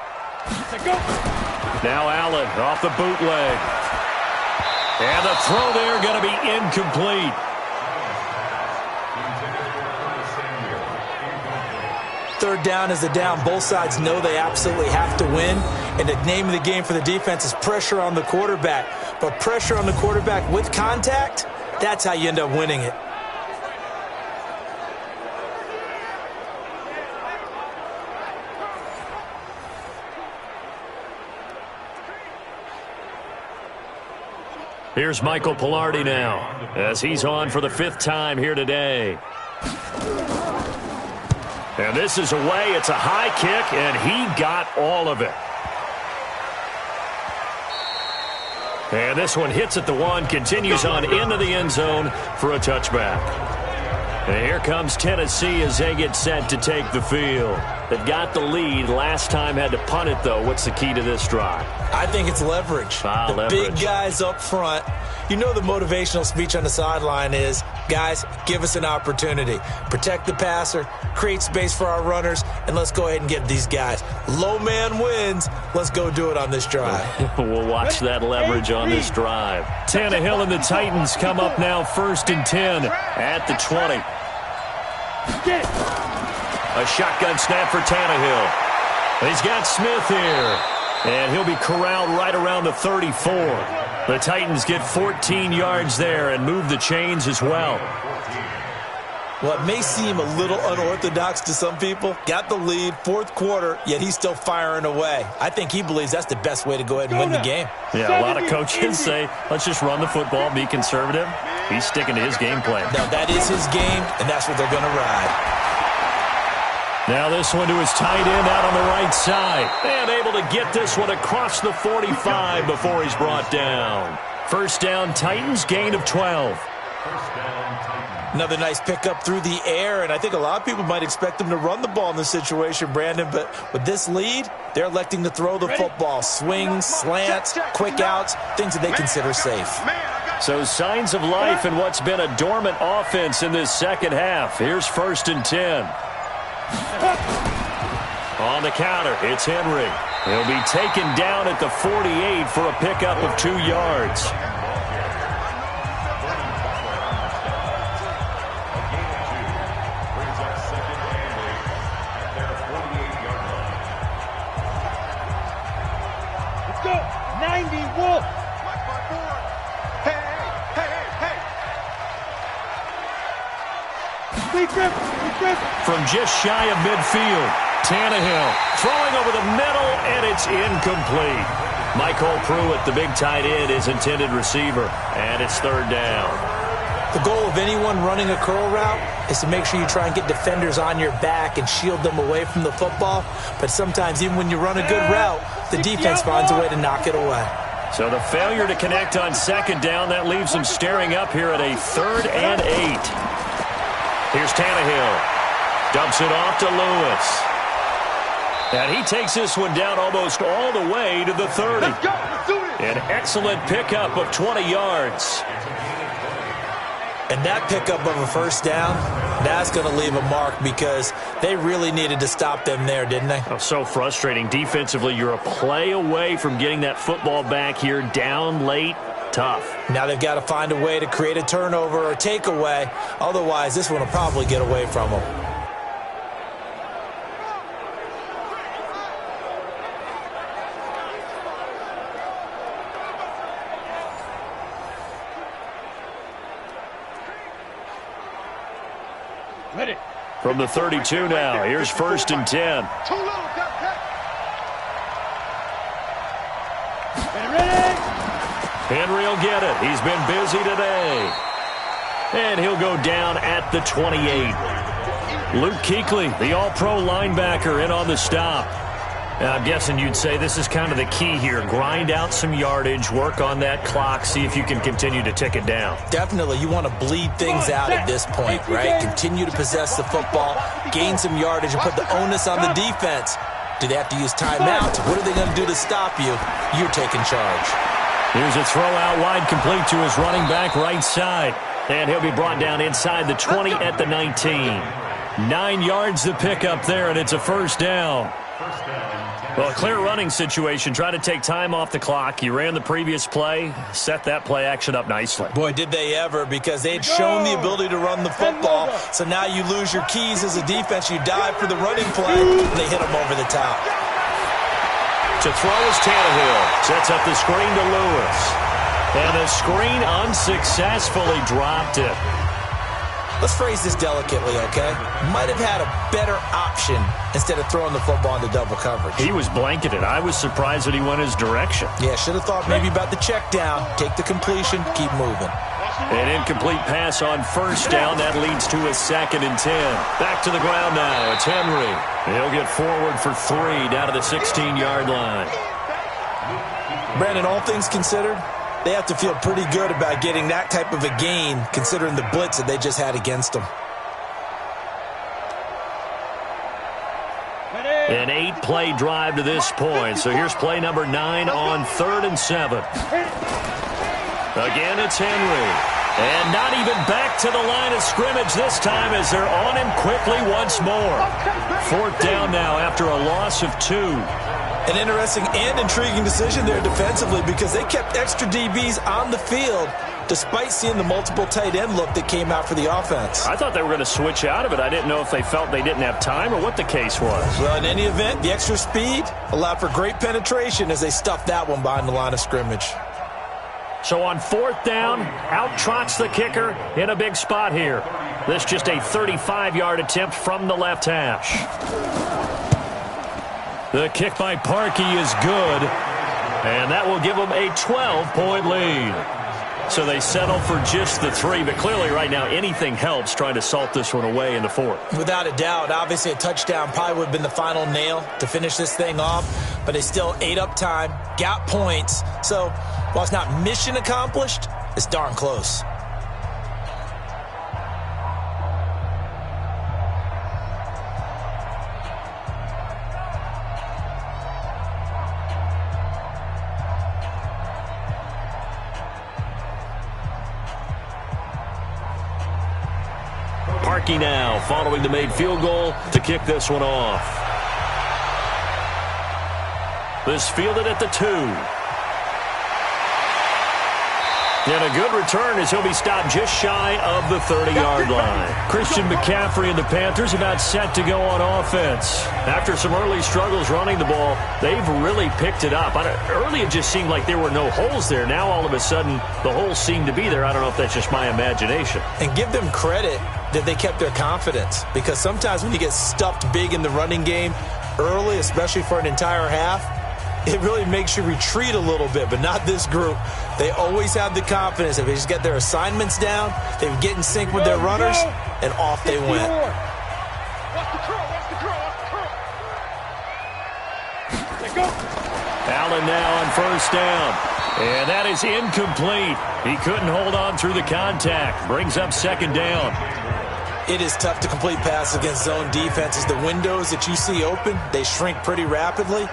Now Allen off the bootleg. And the throw there going to be incomplete. Third down is the down. Both sides know they absolutely have to win. And the name of the game for the defense is pressure on the quarterback. But pressure on the quarterback with contact, that's how you end up winning it. Here's Michael Pilardi now as he's on for the 5th time here today. And this is away. It's a high kick, and he got all of it. And this one hits at the 1, continues on into the end zone for a touchback. And here comes Tennessee as they get set to take the field. They've got the lead. Last time had to punt it, though. What's the key to this drive? I think it's leverage. Leverage. Big guys up front. You know the motivational speech on the sideline is, guys, give us an opportunity. Protect the passer, create space for our runners, and let's go ahead and get these guys. Low man wins. Let's go do it on this drive. We'll watch that leverage on this drive. Tannehill and the Titans come up now 1st and 10 at the 20. A shotgun snap for Tannehill. He's got Smith here. And he'll be corralled right around the 34. The Titans get 14 yards there and move the chains as well. Well, it may seem a little unorthodox to some people. Got the lead, 4th quarter, yet he's still firing away. I think he believes that's the best way to go ahead and win the game. Yeah, a lot of coaches say, let's just run the football, be conservative. He's sticking to his game plan. No, that is his game, and that's what they're going to ride. Now this one to his tight end out on the right side. And able to get this one across the 45 before he's brought down. 1st down, Titans, gain of 12. 1st down, Titans. Another nice pickup through the air, and I think a lot of people might expect them to run the ball in this situation, Brandon, but with this lead, they're electing to throw the football. Swings, slants, quick outs, things that they consider safe. So signs of life in what's been a dormant offense in this second half. Here's 1st and 10. On the counter, it's Henry. He'll be taken down at the 48 for a pickup of 2 yards. Let's go. 90 Wolf. From just shy of midfield, Tannehill throwing over the middle, and it's incomplete. Michael Pruitt, the big tight end, is intended receiver, and it's 3rd down. The goal of anyone running a curl route is to make sure you try and get defenders on your back and shield them away from the football. But sometimes, even when you run a good route, the defense finds a way to knock it away. So the failure to connect on 2nd down, that leaves them staring up here at a 3rd and 8. Here's Tannehill. Dumps it off to Lewis. And he takes this one down almost all the way to the 30. An excellent pickup of 20 yards. And that pickup of a 1st down, that's going to leave a mark because they really needed to stop them there, didn't they? Oh, so frustrating. Defensively, you're a play away from getting that football back here down late. Tough. Now they've got to find a way to create a turnover or takeaway. Otherwise, this one will probably get away from them. Ready. From the 32 now, here's 1st and 10. Ready. Henry will get it. He's been busy today. And he'll go down at the 28. Luke Kuechly, the all-pro linebacker, in on the stop. Now, I'm guessing you'd say this is kind of the key here. Grind out some yardage, work on that clock, see if you can continue to tick it down. Definitely, you want to bleed things out at this point, right? Continue to possess the football, gain some yardage, and put the onus on the defense. Do they have to use timeouts? What are they going to do to stop you? You're taking charge. Here's a throw out wide, complete to his running back right side. And he'll be brought down inside the 20 at the 19. 9 yards to pick up there, and it's a 1st down. Well, a clear running situation. Try to take time off the clock. You ran the previous play, set that play action up nicely. Boy, did they ever, because they'd shown the ability to run the football. So now you lose your keys as a defense. You dive for the running play, and they hit them over the top. To throw is Tannehill. Sets up the screen to Lewis. And the screen unsuccessfully dropped it. Let's phrase this delicately, okay? Might have had a better option instead of throwing the football into double coverage. He was blanketed. I was surprised that he went his direction. Yeah, should have thought maybe about the check down, take the completion, keep moving. An incomplete pass on 1st down. That leads to a 2nd and 10. Back to the ground now. It's Henry. He'll get forward for 3 down to the 16-yard line. Brandon, all things considered, they have to feel pretty good about getting that type of a gain considering the blitz that they just had against them. An 8-play drive to this point. So here's play number 9 on 3rd and 7. Again, it's Henry. And not even back to the line of scrimmage this time as they're on him quickly once more. 4th down now after a loss of 2. An interesting and intriguing decision there defensively because they kept extra DBs on the field despite seeing the multiple tight end look that came out for the offense. I thought they were going to switch out of it. I didn't know if they felt they didn't have time or what the case was. Well, in any event, the extra speed allowed for great penetration as they stuffed that one behind the line of scrimmage. So on 4th down, out trots the kicker in a big spot here. This just a 35-yard attempt from the left hash. The kick by Parkey is good, and that will give them a 12-point lead. So they settle for just the 3, but clearly right now anything helps trying to salt this one away in the 4th. Without a doubt, obviously a touchdown probably would have been the final nail to finish this thing off, but they still ate up time, got points. So while it's not mission accomplished, it's darn close. Parkey now, following the made field goal to kick this one off. This fielded at the 2. And a good return as he'll be stopped just shy of the 30-yard line. Christian McCaffrey and the Panthers about set to go on offense. After some early struggles running the ball, they've really picked it up. Early it just seemed like there were no holes there. Now all of a sudden the holes seem to be there. I don't know if that's just my imagination. And give them credit that they kept their confidence, because sometimes when you get stuffed big in the running game early, especially for an entire half, it really makes you retreat a little bit, but not this group. They always have the confidence. If they just get their assignments down, they would get in sync with their runners, and off they went. Watch the curl, watch the curl, watch the curl. Let go. Allen now on first down. And that is incomplete. He couldn't hold on through the contact. Brings up second down. It is tough to complete passes against zone defenses. The windows that you see open, they shrink pretty rapidly.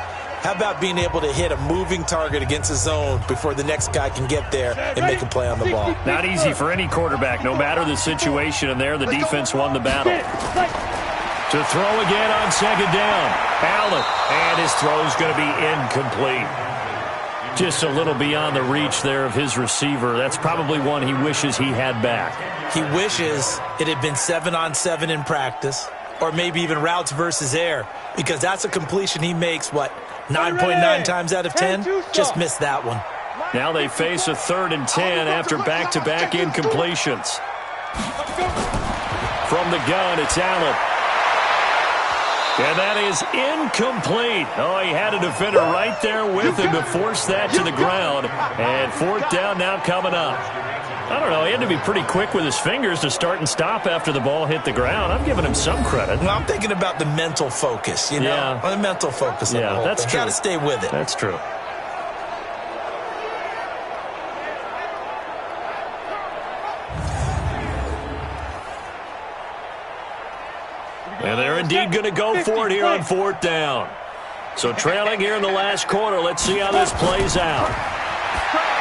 How about being able to hit a moving target against a zone before the next guy can get there and make a play on the ball? Not easy for any quarterback, no matter the situation, and there the defense won the battle. To throw again on second down. Allen, and his throw's going to be incomplete. Just a little beyond the reach there of his receiver. That's probably one he wishes he had back. He wishes it had been 7-on-7 in practice, or maybe even routes versus air, because that's a completion he makes, 9.9 times out of 10? Just missed that one. Now they face a 3rd and 10 after back-to-back incompletions. From the gun, it's Allen. And that is incomplete. Oh, he had a defender right there with him to force that to the ground. And 4th down now coming up. I don't know, he had to be pretty quick with his fingers to start and stop after the ball hit the ground. I'm giving him some credit. Well, I'm thinking about the mental focus, you know? Yeah. The mental focus. Yeah, that's true. Got to stay with it. That's true. And they're indeed going to go for it here on 4th down. So trailing here in the last quarter. Let's see how this plays out.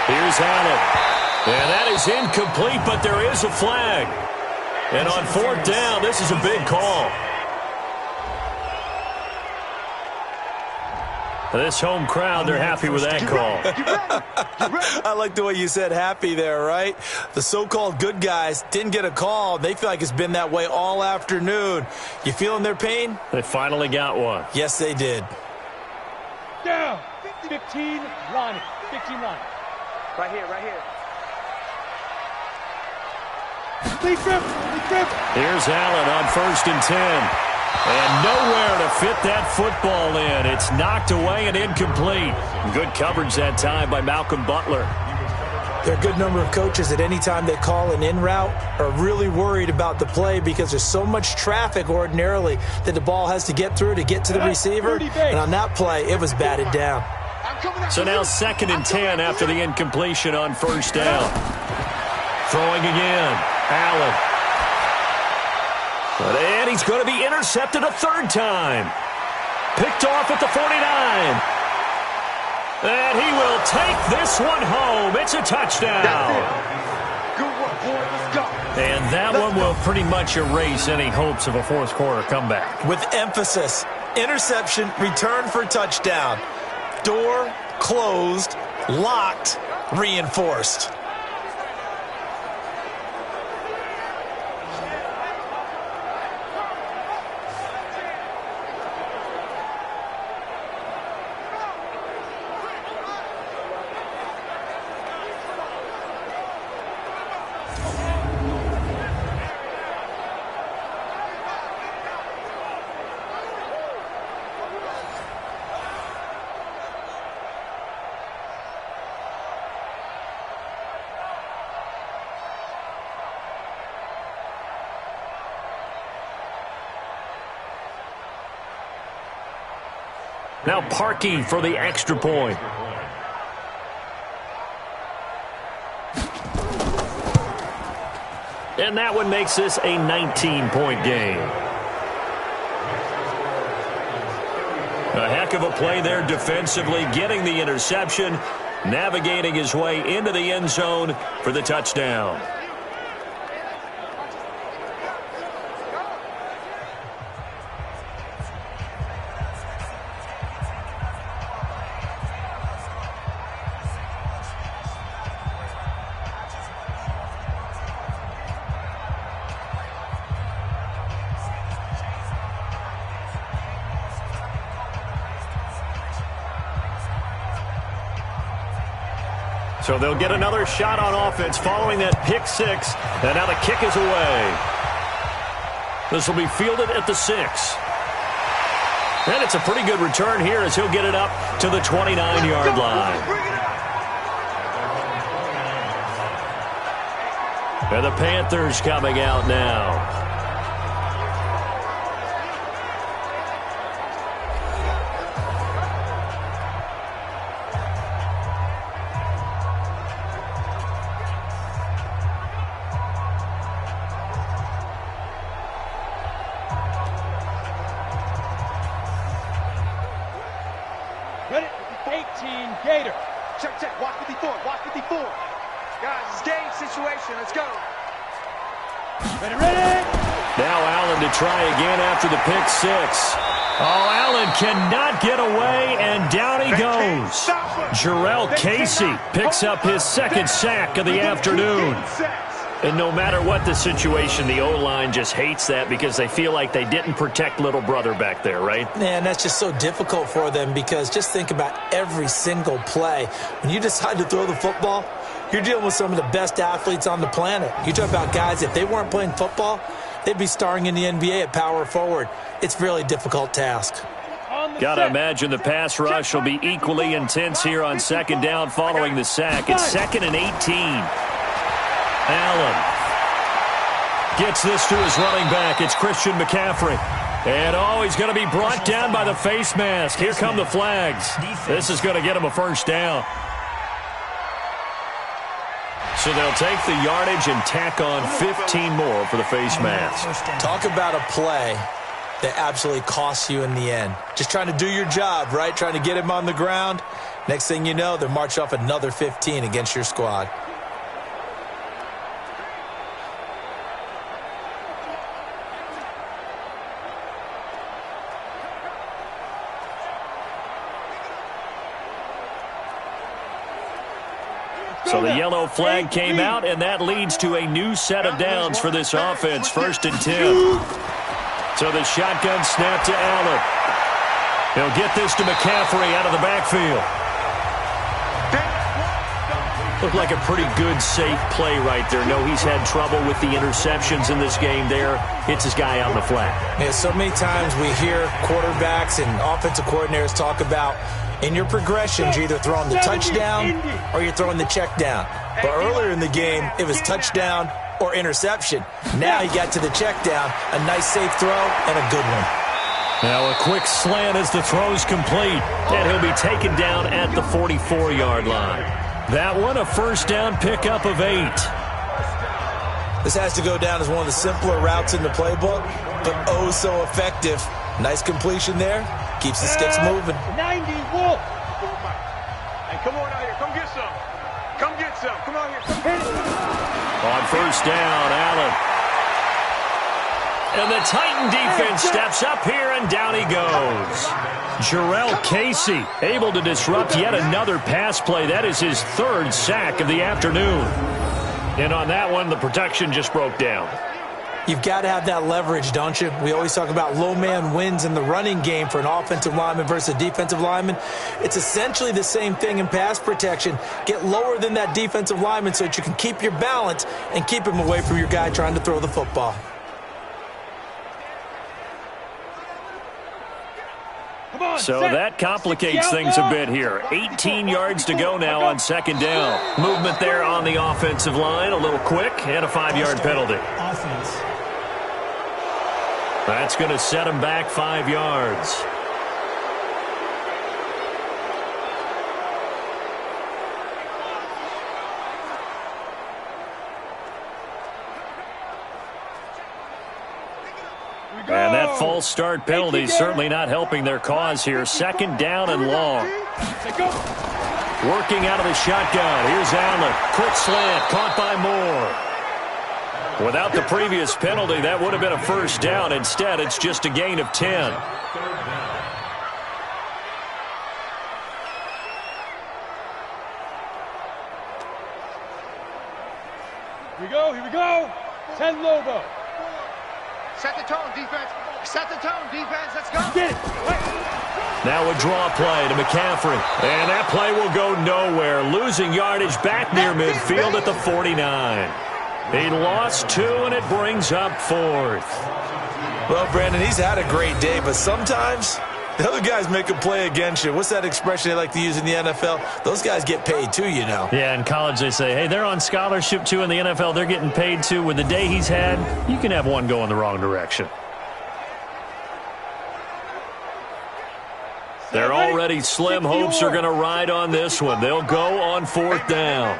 Here's Allen. And that is incomplete, but there is a flag. And on 4th down, this is a big call. This home crowd, they're happy with that call. I like the way you said happy there, right? The so-called good guys didn't get a call. They feel like it's been that way all afternoon. You feeling their pain? They finally got one. Yes, they did. Down. 15 line. 15 line. Right here, right here. Here's Allen on 1st and 10. And nowhere to fit that football in. It's knocked away and incomplete. Good coverage that time by Malcolm Butler. There are a good number of coaches at any time they call an in route are really worried about the play because there's so much traffic ordinarily that the ball has to get through to get to the receiver. And on that play, it was batted down. So now 2nd and 10 after the incompletion on 1st down. Throwing again. Allen. And he's going to be intercepted a 3rd time. Picked off at the 49. And he will take this one home. It's a touchdown. Good work, boy. Let's go. And that one will pretty much erase any hopes of a 4th quarter comeback. With emphasis, interception, return for touchdown. Door closed, locked, reinforced. Now Parkey for the extra point. And that one makes this a 19-point game. A heck of a play there defensively, getting the interception, navigating his way into the end zone for the touchdown. So they'll get another shot on offense following that pick six. And now the kick is away. This will be fielded at the 6. And it's a pretty good return here as he'll get it up to the 29-yard line. And the Panthers coming out now. Ready? 18, Gator. Check, check. Watch 54. Watch 54. Guys, it's game situation. Let's go. Ready, ready. Now Allen to try again after the pick six. Oh, Allen cannot get away, and down he goes. Jarrell Casey picks up his second sack of the afternoon. And no matter what the situation, the O-line just hates that because they feel like they didn't protect little brother back there, right? Man, that's just so difficult for them because just think about every single play. When you decide to throw the football, you're dealing with some of the best athletes on the planet. You talk about guys, if they weren't playing football, they'd be starring in the NBA at power forward. It's a really difficult task. Got to imagine the pass rush will be equally intense here on second down following the sack. It's 2nd and 18. Allen gets this to his running back. It's Christian McCaffrey. And, he's going to be brought down by the face mask. Here come the flags. This is going to get him a first down. So they'll take the yardage and tack on 15 more for the face mask. Talk about a play that absolutely costs you in the end. Just trying to do your job, right? Trying to get him on the ground. Next thing you know, they're marching off another 15 against your squad. So the yellow flag came out, and that leads to a new set of downs for this offense. 1st and 10. So the shotgun snap to Allen. He'll get this to McCaffrey out of the backfield. Looked like a pretty good, safe play right there. No, he's had trouble with the interceptions in this game there. Hits his guy on the flat. Yeah, so many times we hear quarterbacks and offensive coordinators talk about in your progressions, you're either throwing the touchdown or you're throwing the check down. But earlier in the game, it was touchdown or interception. Now he got to the check down, a nice safe throw, and a good one. Now a quick slant as the throw's complete, and he'll be taken down at the 44-yard line. That one, a first down pickup of 8. This has to go down as one of the simpler routes in the playbook, but oh so effective. Nice completion there. Keeps the sticks moving. 90 Wolf. Hey, come on out here. Come get some. Come get some. Come out here. Come hit it. On first down, Allen. And the Titan defense steps up here, and down he goes. Jarrell Casey able to disrupt yet another pass play. That is his 3rd sack of the afternoon. And on that one, the protection just broke down. You've got to have that leverage, don't you? We always talk about low man wins in the running game for an offensive lineman versus a defensive lineman. It's essentially the same thing in pass protection. Get lower than that defensive lineman so that you can keep your balance and keep him away from your guy trying to throw the football. So that complicates things a bit here. 18 yards to go now on second down. Movement there on the offensive line, a little quick, and a 5-yard penalty. Offense. That's going to set him back 5 yards. And that false start penalty is certainly not helping their cause here. 2nd down and long. Working out of the shotgun. Here's Allen. Quick slant. Caught by Moore. Without the previous penalty, that would have been a first down. Instead, it's just a gain of 10. Here we go. 10 Lobo. Set the tone, defense. Set the tone, defense. Let's go. Get it. Now a draw play to McCaffrey. And that play will go nowhere. Losing yardage back near midfield at the 49. He lost 2, and it brings up 4th. Well, Brandon, he's had a great day, but sometimes the other guys make a play against you. What's that expression they like to use in the NFL? Those guys get paid too, you know. Yeah, in college they say, hey, they're on scholarship too. In the NFL, they're getting paid too. With the day he's had, you can have one go in the wrong direction. They're already slim hopes are going to ride on this one. They'll go on 4th down.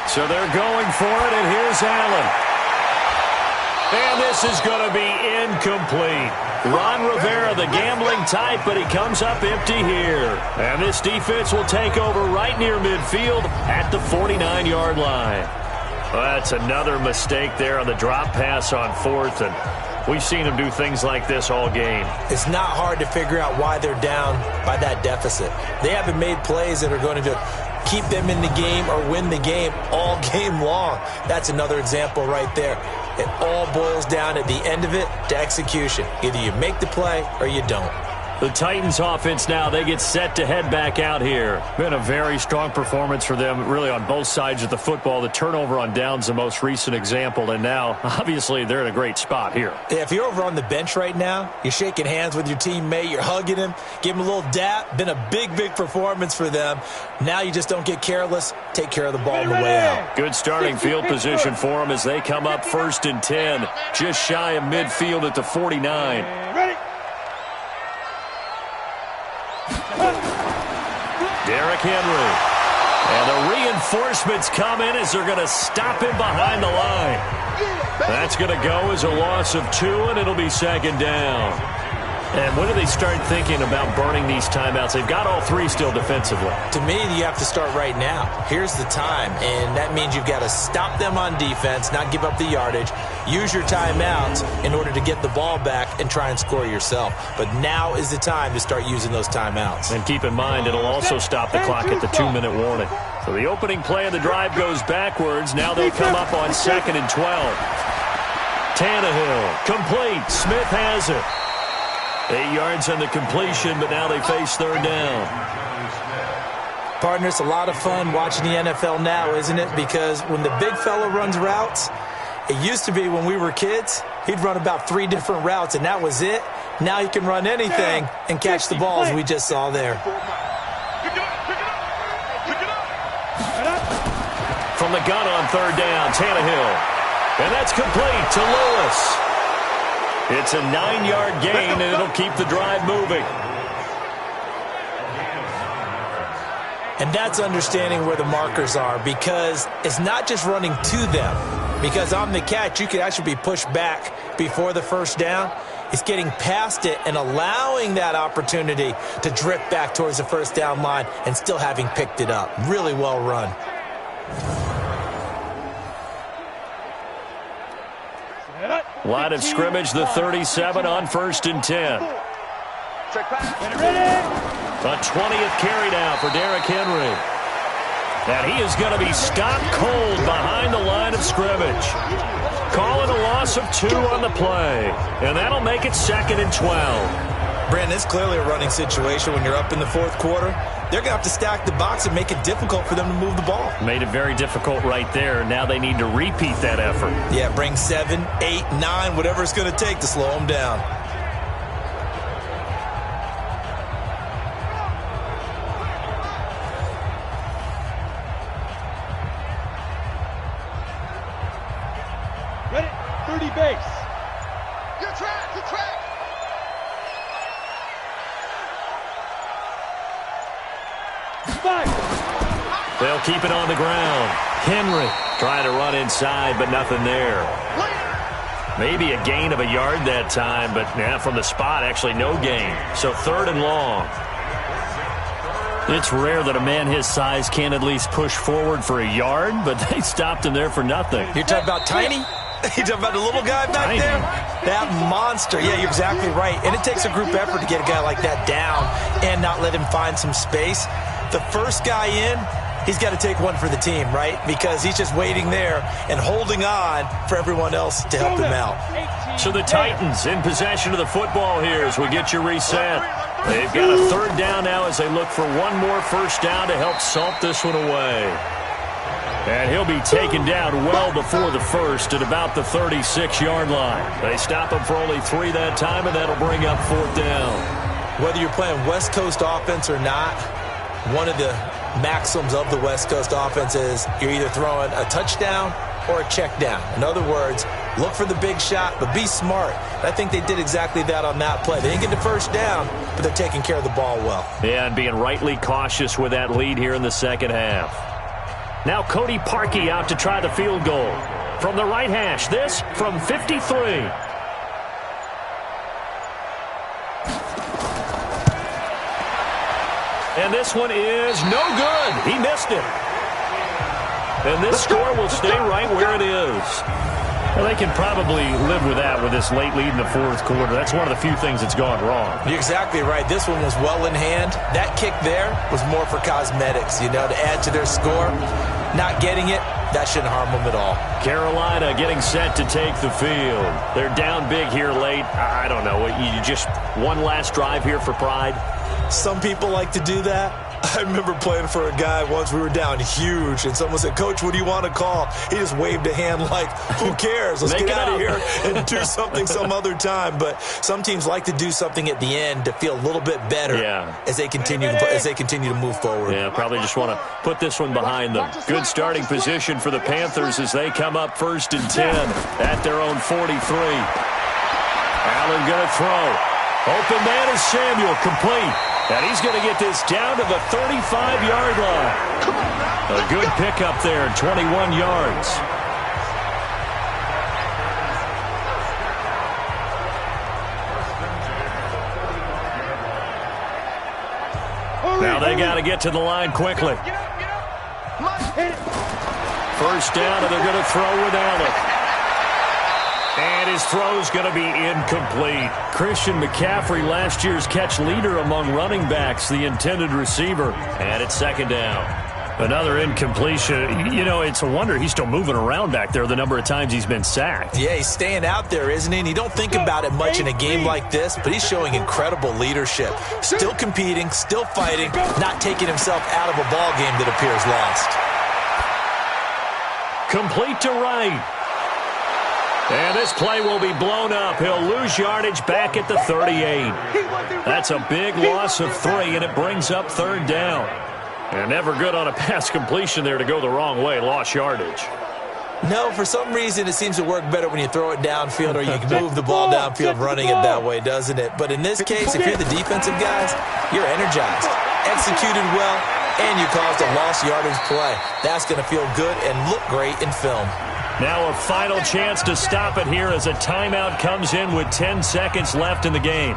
So they're going for it, and here's Allen. And this is going to be incomplete. Ron Rivera, the gambling type, but he comes up empty here. And this defense will take over right near midfield at the 49-yard line. Well, that's another mistake there on the drop pass on 4th, and we've seen him do things like this all game. It's not hard to figure out why they're down by that deficit. They haven't made plays that are going to keep them in the game or win the game all game long. That's another example right there. It all boils down at the end of it to execution. Either you make the play or you don't. The Titans offense now, they get set to head back out here. Been a very strong performance for them, really on both sides of the football. The turnover on downs, the most recent example, and now, obviously, they're in a great spot here. Yeah, if you're over on the bench right now, you're shaking hands with your teammate, you're hugging him, give him a little dap. Been a big, big performance for them. Now you just don't get careless. Take care of the ball on the way out. Good starting field position for them as they come up 1st and 10, just shy of midfield at the 49. Ready. Derrick Henry. And the reinforcements come in as they're going to stop him behind the line. That's going to go as a loss of 2, and it'll be 2nd down. And when do they start thinking about burning these timeouts? They've got all 3 still defensively. To me, you have to start right now. Here's the time, and that means you've got to stop them on defense, not give up the yardage, use your timeouts in order to get the ball back and try and score yourself. But now is the time to start using those timeouts. And keep in mind, it'll also stop the clock at the 2-minute warning. So the opening play of the drive goes backwards. Now they'll come up on 2nd and 12. Tannehill, complete. Smith has it. 8 yards on the completion, but now they face 3rd down. Partner, it's a lot of fun watching the NFL now, isn't it? Because when the big fella runs routes, it used to be when we were kids, he'd run about 3 different routes, and that was it. Now he can run anything and catch the balls we just saw there. From the gun on 3rd down, Tannehill. And that's complete to Lewis. It's a 9-yard gain, and it'll keep the drive moving. And that's understanding where the markers are, because it's not just running to them. Because on the catch, you could actually be pushed back before the 1st down. It's getting past it and allowing that opportunity to drift back towards the 1st down line and still having picked it up. Really well run. Line of scrimmage, the 37 on 1st and 10. A 20th carry now for Derrick Henry. And he is going to be stopped cold behind the line of scrimmage. Calling a loss of 2 on the play. And that'll make it 2nd and 12. Brandon, it's clearly a running situation when you're up in the 4th quarter. They're going to have to stack the box and make it difficult for them to move the ball. Made it very difficult right there. Now they need to repeat that effort. Yeah, bring 7, 8, 9, whatever it's going to take to slow them down. Ready. 30 base. Good track, good track. They'll keep it on the ground. Henry trying to run inside, but nothing there. Maybe a gain of a yard that time, but from the spot, actually no gain. So 3rd and long. It's rare that a man his size can't at least push forward for a yard, but they stopped him there for nothing. You're talking about tiny? You're talking about the little guy back there? That monster. Yeah, you're exactly right. And it takes a group effort to get a guy like that down and not let him find some space. The first guy in, he's got to take one for the team, right? Because he's just waiting there and holding on for everyone else to help him out. So the Titans in possession of the football here as we get you reset. They've got a third down now as they look for one more first down to help salt this one away. And he'll be taken down well before the first at about the 36-yard line. They stop him for only 3 that time, and that'll bring up fourth down. Whether you're playing West Coast offense or not, one of the maxims of the West Coast offense is you're either throwing a touchdown or a check down. In other words, look for the big shot, but be smart. I think they did exactly that on that play. They didn't get the first down, but they're taking care of the ball well. Yeah, and being rightly cautious with that lead here in the second half. Now Cody Parkey out to try the field goal. From the right hash, this from 53. And this one is no good. He missed it. And this score will stay right where it is. Well, they can probably live with that with this late lead in the fourth quarter. That's one of the few things that's gone wrong. You're exactly right. This one was well in hand. That kick there was more for cosmetics, to add to their score. Not getting it, that shouldn't harm them at all. Carolina getting set to take the field. They're down big here late. I don't know. You just one last drive here for pride? Some people like to do that. I remember playing for a guy once. We were down huge, and someone said, "Coach, what do you want to call?" He just waved a hand like, who cares? Let's get out of here and do something some other time. But some teams like to do something at the end to feel a little bit better as they continue to move forward. Yeah, probably just want to put this one behind them. Good starting position for the Panthers as they come up 1st and 10 at their own 43. Allen going to throw. Open man is Samuel, complete. And he's going to get this down to the 35-yard line. A good pickup there, 21 yards. Now they got to get to the line quickly. First down, and they're going to throw with Allen. And his throw's going to be incomplete. Christian McCaffrey, last year's catch leader among running backs, the intended receiver. And it's second down. Another incompletion. It's a wonder he's still moving around back there the number of times he's been sacked. Yeah, he's staying out there, isn't he? And you don't think about it much in a game like this, but he's showing incredible leadership. Still competing, still fighting, not taking himself out of a ball game that appears lost. Complete to right. And this play will be blown up. He'll lose yardage back at the 38. That's a big loss of 3, and it brings up third down. And never good on a pass completion there to go the wrong way. Lost yardage. No, for some reason it seems to work better when you throw it downfield or you can move the ball downfield running it that way, doesn't it? But in this case, if you're the defensive guys, you're energized, executed well, and you caused a lost yardage play. That's going to feel good and look great in film. Now a final chance to stop it here as a timeout comes in with 10 seconds left in the game.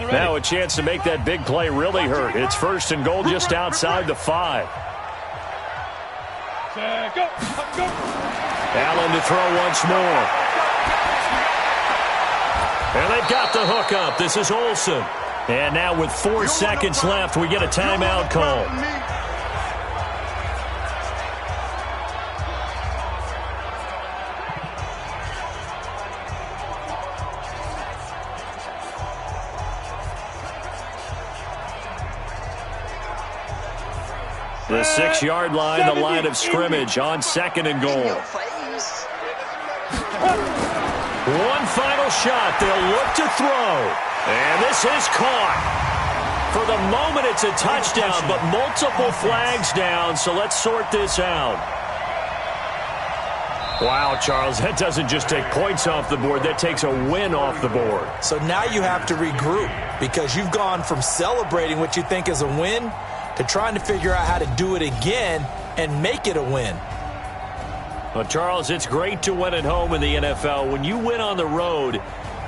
Now a chance to make that big play really hurt. It's 1st and goal just outside the 5. Allen to throw once more. And they've got the hook up. This is Olsen. And now with 4 seconds left, we get a timeout call. The 6-yard line, the line of scrimmage on 2nd and goal. One final shot. They'll look to throw. And this is caught. For the moment, it's a touchdown, but multiple flags down, so let's sort this out. Wow, Charles, that doesn't just take points off the board. That takes a win off the board. So now you have to regroup because you've gone from celebrating what you think is a win to trying to figure out how to do it again and make it a win. Well, Charles, it's great to win at home in the NFL. When you win on the road,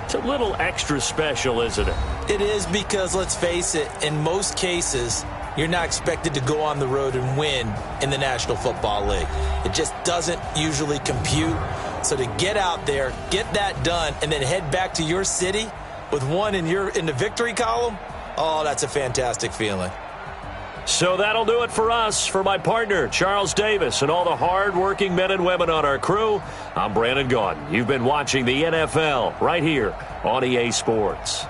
it's a little extra special, isn't it? It is because, let's face it, in most cases, you're not expected to go on the road and win in the National Football League. It just doesn't usually compute. So to get out there, get that done, and then head back to your city with one in the victory column, oh, that's a fantastic feeling. So that'll do it for us. For my partner, Charles Davis, and all the hard-working men and women on our crew, I'm Brandon Gaudin. You've been watching the NFL right here on EA Sports.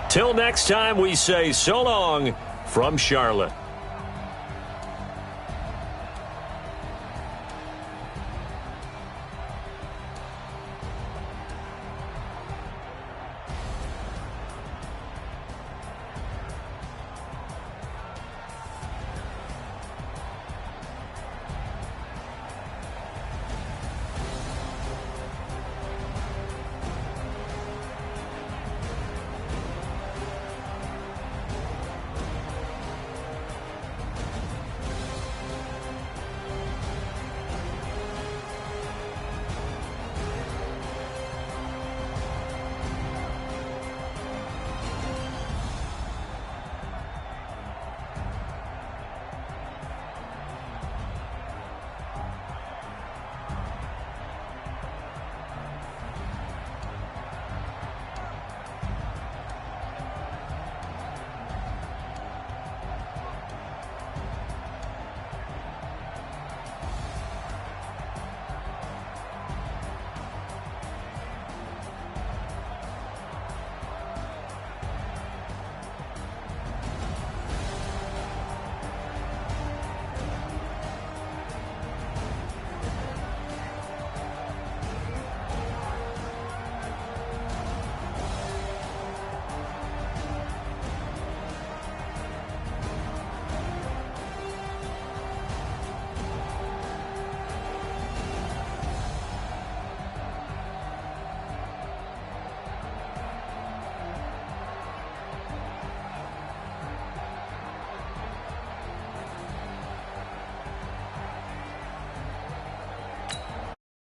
Till next time, we say so long from Charlotte.